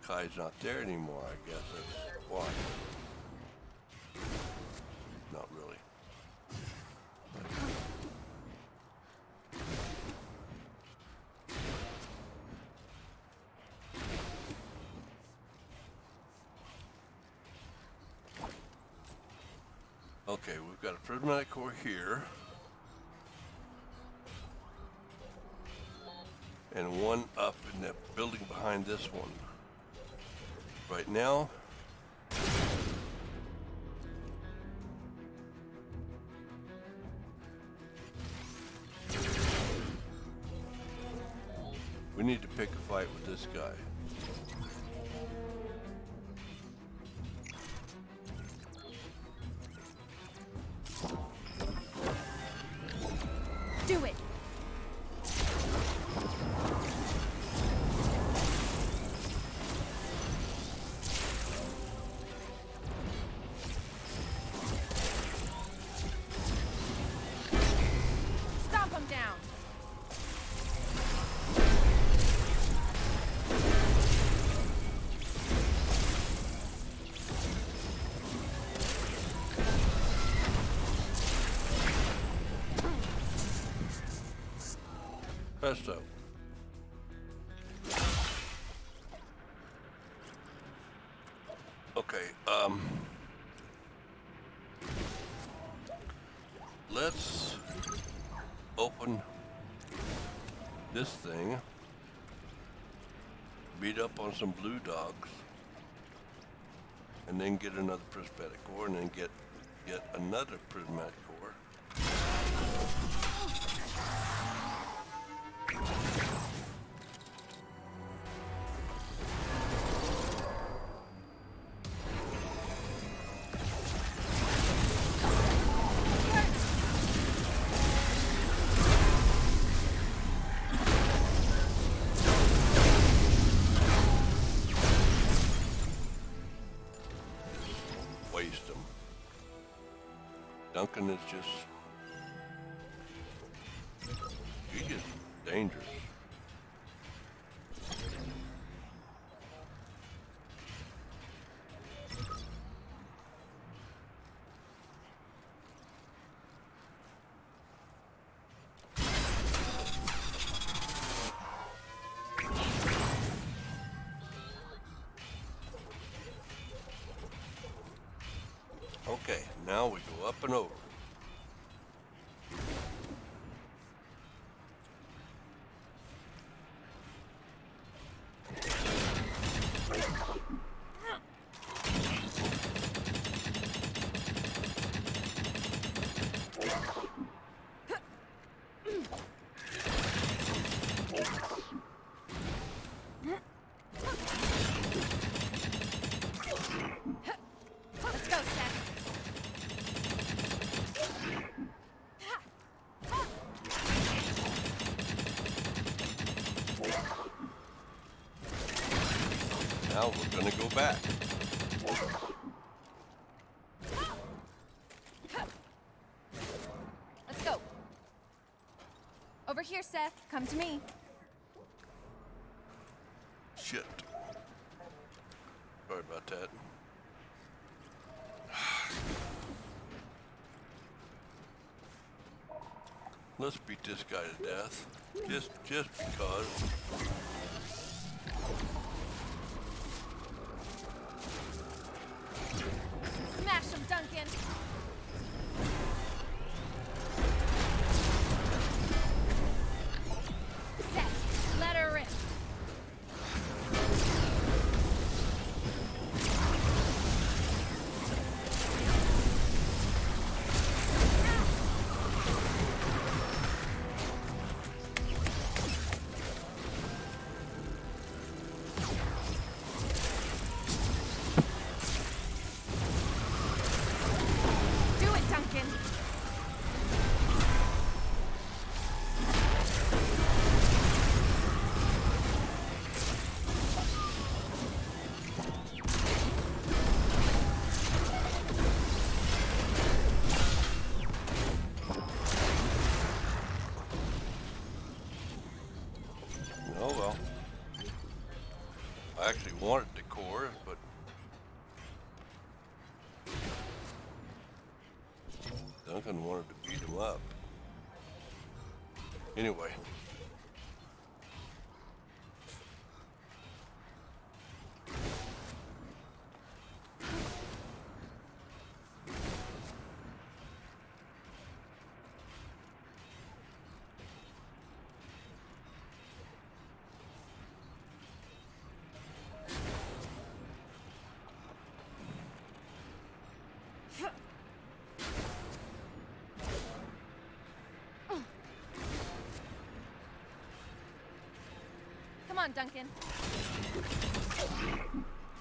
Kai's not there anymore. I guess that's why. Not really. Okay, we've got a prismatic core here. And one up in that building behind this one. Right now, we need to pick a fight with this guy. Do it. Stomp him down. Presto. Okay, let's open this thing, beat up on some blue dogs, and then get another prismatic core, and then get another prismatic core. Waste them. Duncan is he's just dangerous. Now we go up and over. Let's go, Seth. Now we're gonna go back. Let's go. Over here, Seth. Come to me. Shit. Sorry about that. Let's beat this guy to death. Just because. Smash him, Duncan. Seth, let her rip. Do it, Duncan. Oh well. I actually wanted Recore, but Duncan wanted to beat him up. Anyway. Come on, Duncan.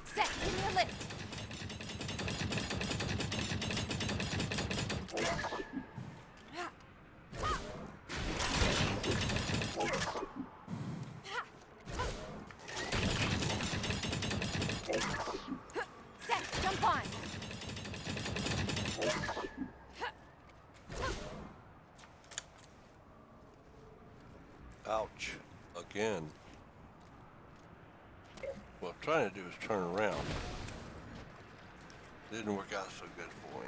Seth, give me a lift. Seth, jump on. Ouch. Again. What I'm trying to do is turn around. Didn't work out so good for me.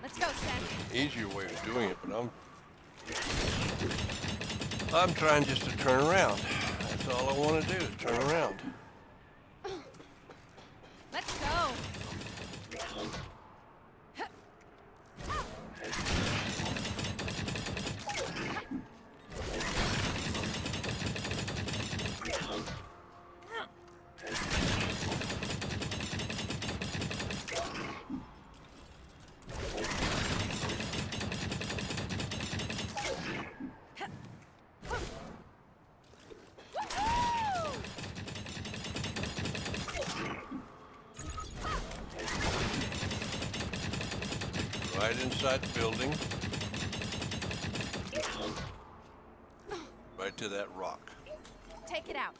Let's go, Seth. Easier way of doing it, but I'm trying just to turn around. That's all I want to do is turn around. Let's go. Right inside the building. Right to that rock. Take it out.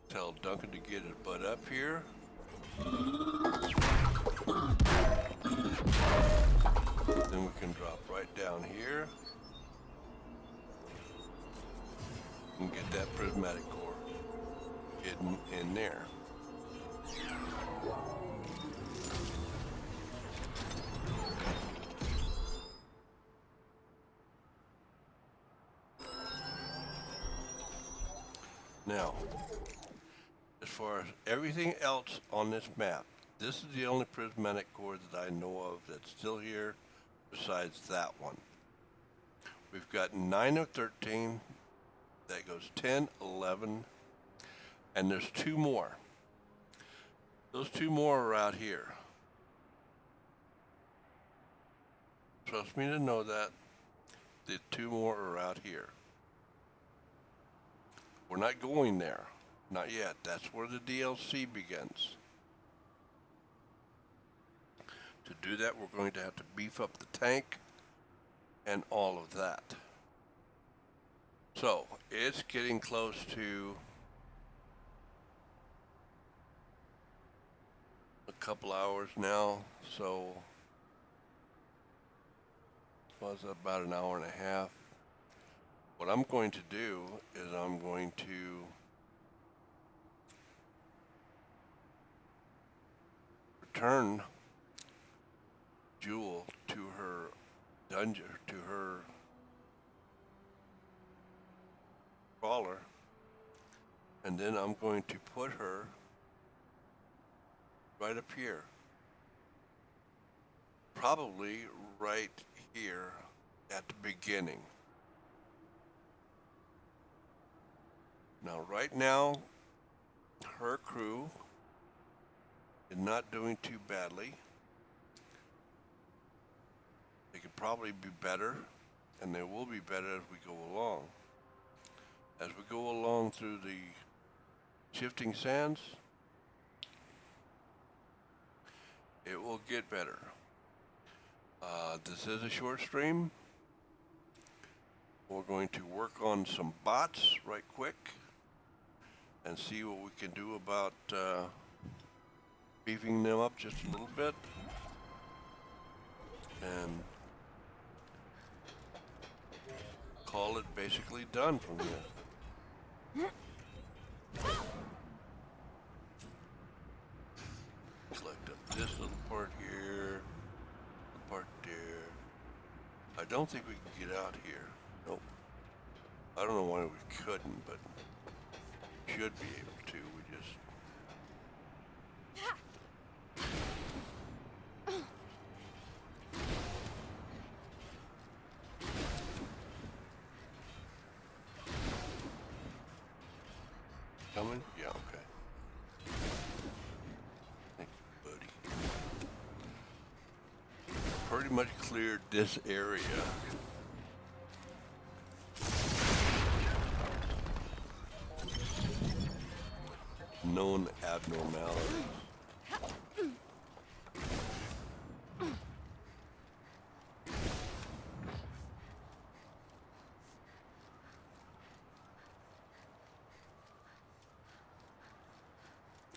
Tell Duncan to get his butt up here. Then we can drop right down here. And get that prismatic core hidden in there. Now, as far as everything else on this map, this is the only prismatic core that I know of that's still here besides that one. We've got 9 of 13. That goes 10, 11, and there's 2 more. Those 2 more are out here. Trust me to know that. The 2 more are out here. We're not going there. Not yet. That's where the DLC begins. To do that, we're going to have to beef up the tank and all of that. So, it's getting close to a couple hours now, so was about an hour and a half. What I'm going to do is I'm going to return Joule to her dungeon, to her crawler, and then I'm going to put her right up here. Probably right here at the beginning. Now, right now, her crew is not doing too badly. They could probably be better, and they will be better as we go along. As we go along through the shifting sands, it will get better. This is a short stream. We're going to work on some bots right quick and see what we can do about beefing them up just a little bit. And call it basically done from here. Select up this little part here, the part there. I don't think we can get out here. Nope. I don't know why we couldn't, but should be able to. We just... Coming? Yeah, okay. Thanks, buddy. Pretty much cleared this area. Known abnormalities.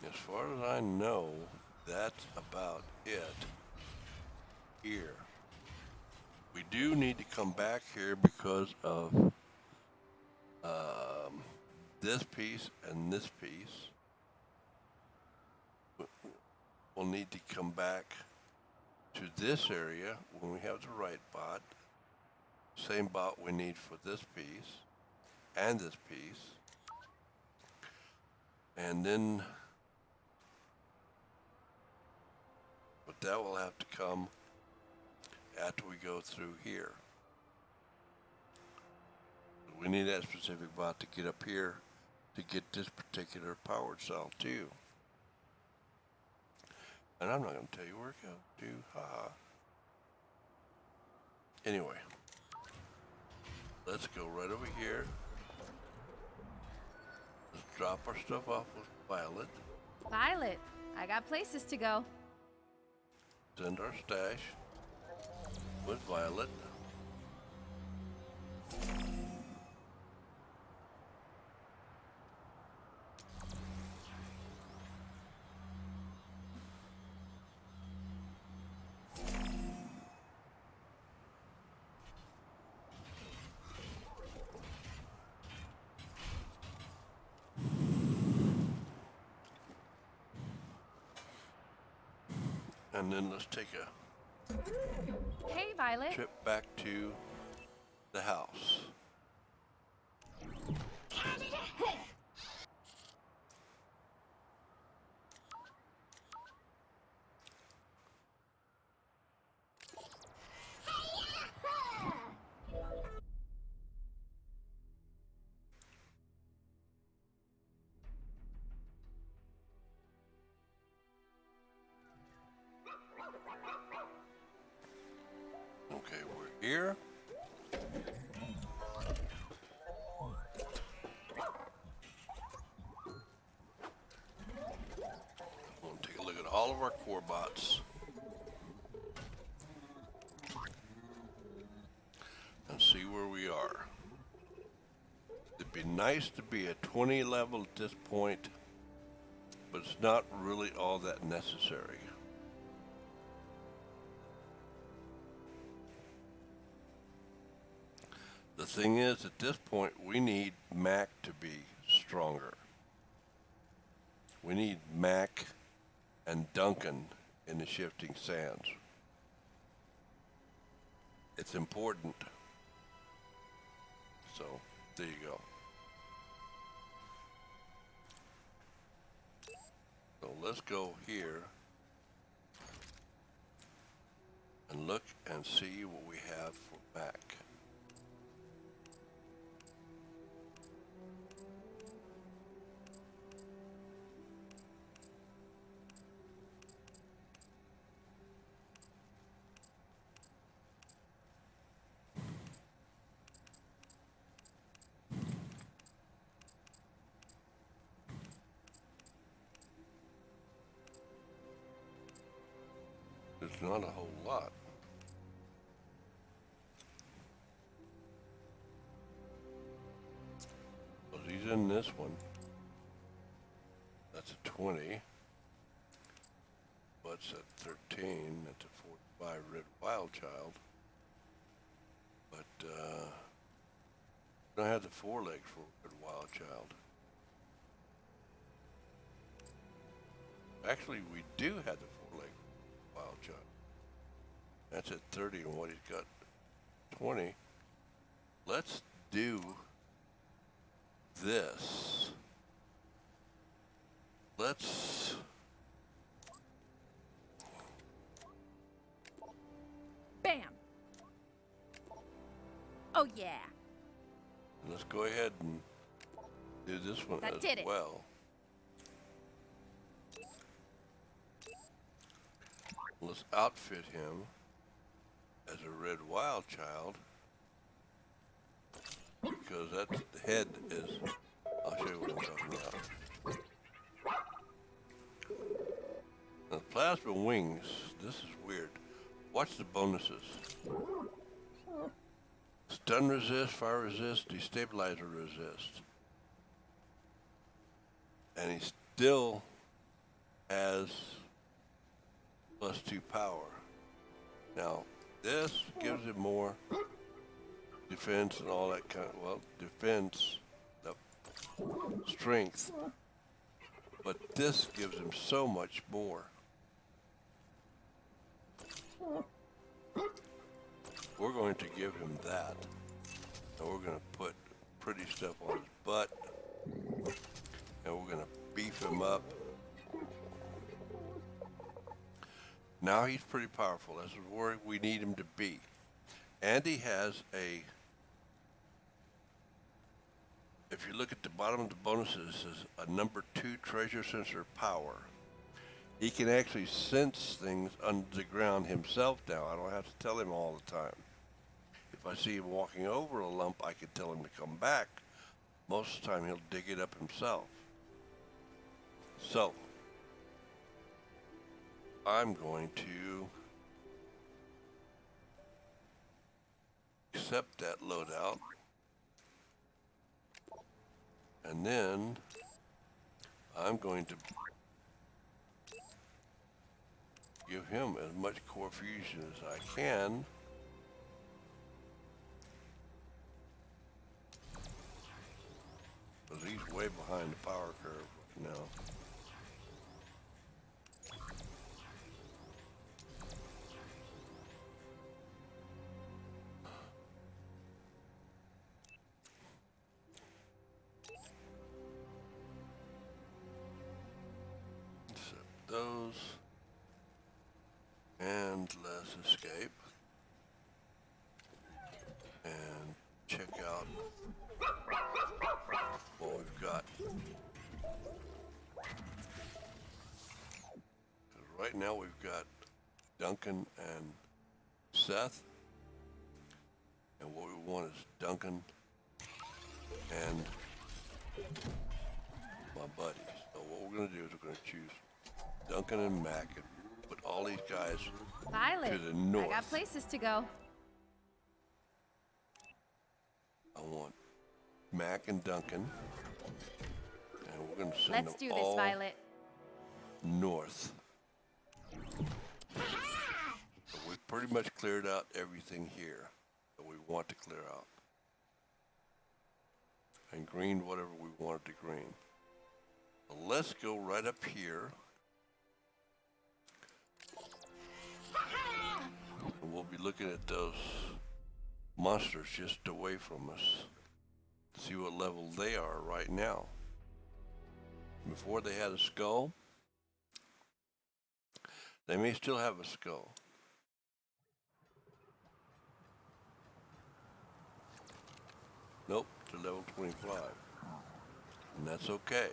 As far as I know, that's about it here. We do need to come back here because of this piece and this piece. We'll need to come back to this area when we have the right bot. Same bot we need for this piece and this piece. And then, but that will have to come after we go through here. We need that specific bot to get up here to get this particular powered cell too. And I'm not going to tell you where it goes to, haha. Anyway, let's go right over here. Let's drop our stuff off with Violet. Violet, I got places to go. Send our stash with Violet. And then let's take a Hey, Violet. trip back to the house. of our core bots. And see where we are. It'd be nice to be at 20 level at this point, but it's not really all that necessary. The thing is, at this point, we need Mac to be stronger. We need Mac and Duncan in the shifting sands. It's important. So, there you go. So let's go here and look and see what we have for Mac. There's not a whole lot. Well, he's in this one. That's a 20. But's at 13. That's a 45 red wild child. But don't have the forelegs for a red wild child. Actually, we do have the foreleg wild child. That's at 30, and what he's got 20. Let's do this. Let's Bam! Oh yeah. let's go ahead and do this one That as did it. well. Let's outfit him as a red wild child, because that head is, I'll show you what I'm talking about. Now, the plasma wings, this is weird. Watch the bonuses. Stun resist, fire resist, destabilizer resist. And he still has +2 power. Now, this gives him more defense and all that kind of, well, defense, the strength. But this gives him so much more. We're going to give him that. And we're going to put pretty stuff on his butt. And we're going to beef him up. Now he's pretty powerful. That's where we need him to be. And he has a, if you look at the bottom of the bonuses, it says a number 2 treasure sensor power. He can actually sense things under the ground himself now. I don't have to tell him all the time. If I see him walking over a lump, I can tell him to come back. Most of the time he'll dig it up himself. So, I'm going to accept that loadout, and then I'm going to give him as much core fusion as I can. Because he's way behind the power curve right now. Those, and let's escape and check out what we've got. 'Cause right now we've got Duncan and Seth, and what we want is Duncan and my buddies. So what we're going to do is we're going to choose Duncan and Mac and put all these guys Violet, to the north. I got places to go. I want Mac and Duncan, and we're going to send Let's them do this, all Violet. north. So we've pretty much cleared out everything here that we want to clear out. And greened whatever we wanted to green. So let's go right up here. And we'll be looking at those monsters just away from us. See what level they are right now. Before they had a skull, they may still have a skull. Nope, to level 25. And that's okay.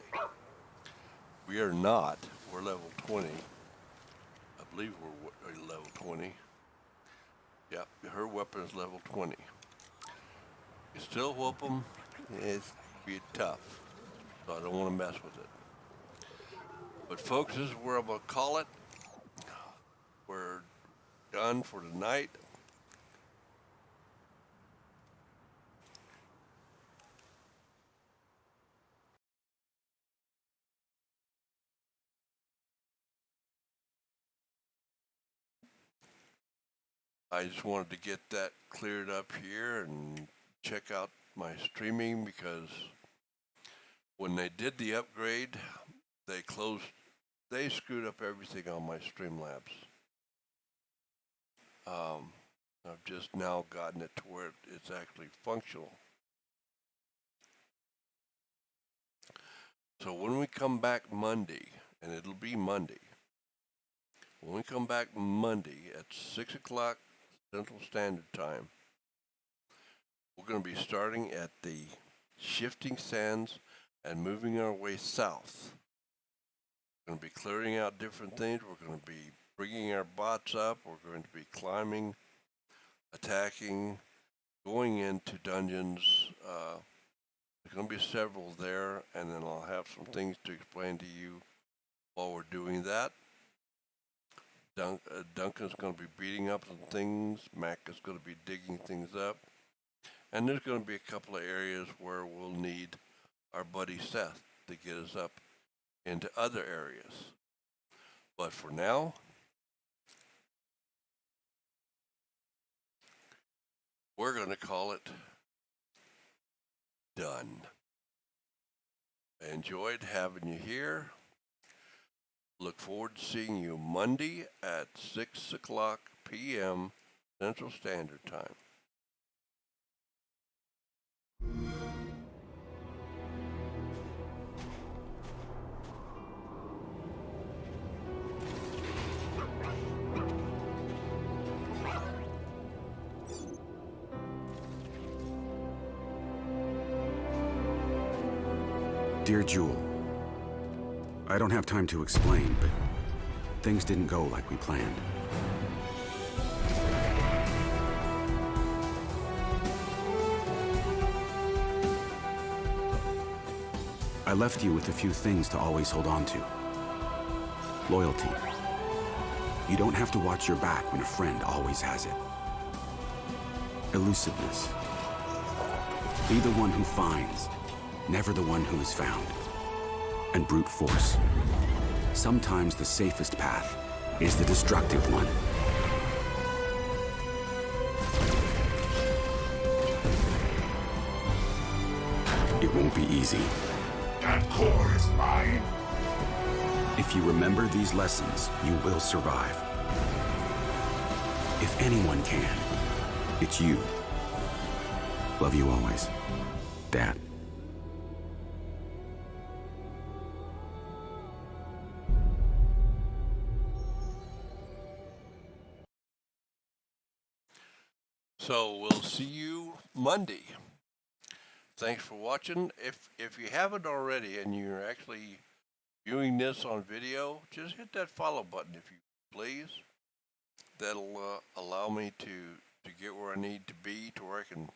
We are not. We're level 20. I believe we're level 20. Yep, her weapon is level 20. You still whoop them, it's be tough. So I don't want to mess with it. But folks, this is where I'm going to call it. We're done for tonight. I just wanted to get that cleared up here and check out my streaming, because when they did the upgrade, they screwed up everything on my Streamlabs. I've just now gotten it to where it's actually functional. So when we come back Monday, and it'll be Monday, when we come back Monday at 6 o'clock Central Standard Time, we're going to be starting at the Shifting Sands and moving our way south. We're going to be clearing out different things. We're going to be bringing our bots up. We're going to be climbing, attacking, going into dungeons. There's going to be several there, and then I'll have some things to explain to you while we're doing that. Duncan's going to be beating up some things. Mac is going to be digging things up. And there's going to be a couple of areas where we'll need our buddy Seth to get us up into other areas. But for now, we're going to call it done. I enjoyed having you here. Look forward to seeing you Monday at 6 o'clock p.m. Central Standard Time. Dear Joule, I don't have time to explain, but things didn't go like we planned. I left you with a few things to always hold on to. Loyalty. You don't have to watch your back when a friend always has it. Elusiveness. Be the one who finds, never the one who is found. And brute force. Sometimes the safest path is the destructive one. It won't be easy. That core is mine. If you remember these lessons, you will survive. If anyone can, it's you. Love you always, Dad. So we'll see you Monday. Thanks for watching. If you haven't already and you're actually viewing this on video, just hit that follow button if you please. That'll allow me to get where I need to be, to where I can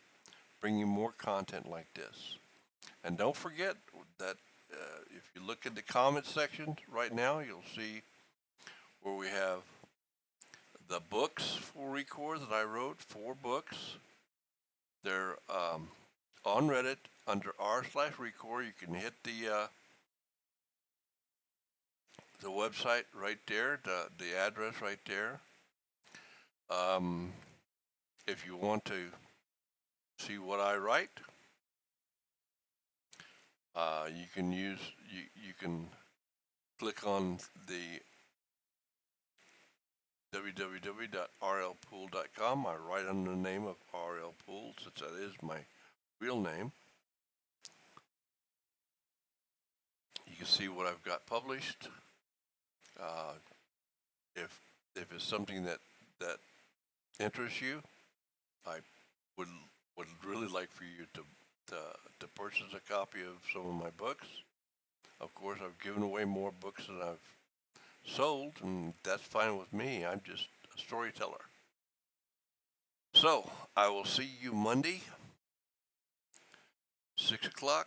bring you more content like this. And don't forget that if you look at the comment section right now, you'll see where we have the books for Recore that I wrote, 4 books. They're on Reddit under r/Recore. You can hit the website right there, the address right there. If you want to see what I write, you can you can click on the www.rlpool.com. I write under the name of RL Pool, since that is my real name. You can see what I've got published. If it's something that interests you, I would really like for you to purchase a copy of some of my books. Of course, I've given away more books than I've sold, and that's fine with me. I'm just a storyteller. So I will see you Monday, 6:00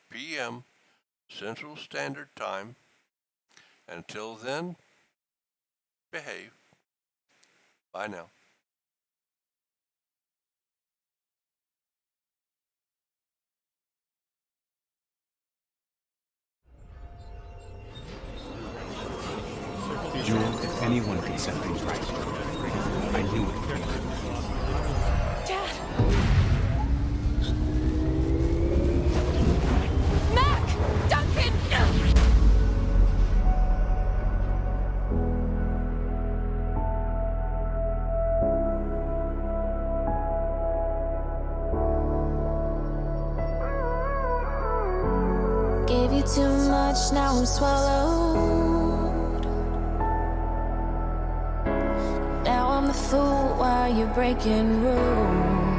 p.m. Central Standard Time. Until then, behave. Bye now. Joule, if anyone could set things right, I knew it. Dad! Mac! Duncan! Gave you too much, now I'm swallowed. Now I'm the fool while you're breaking rules.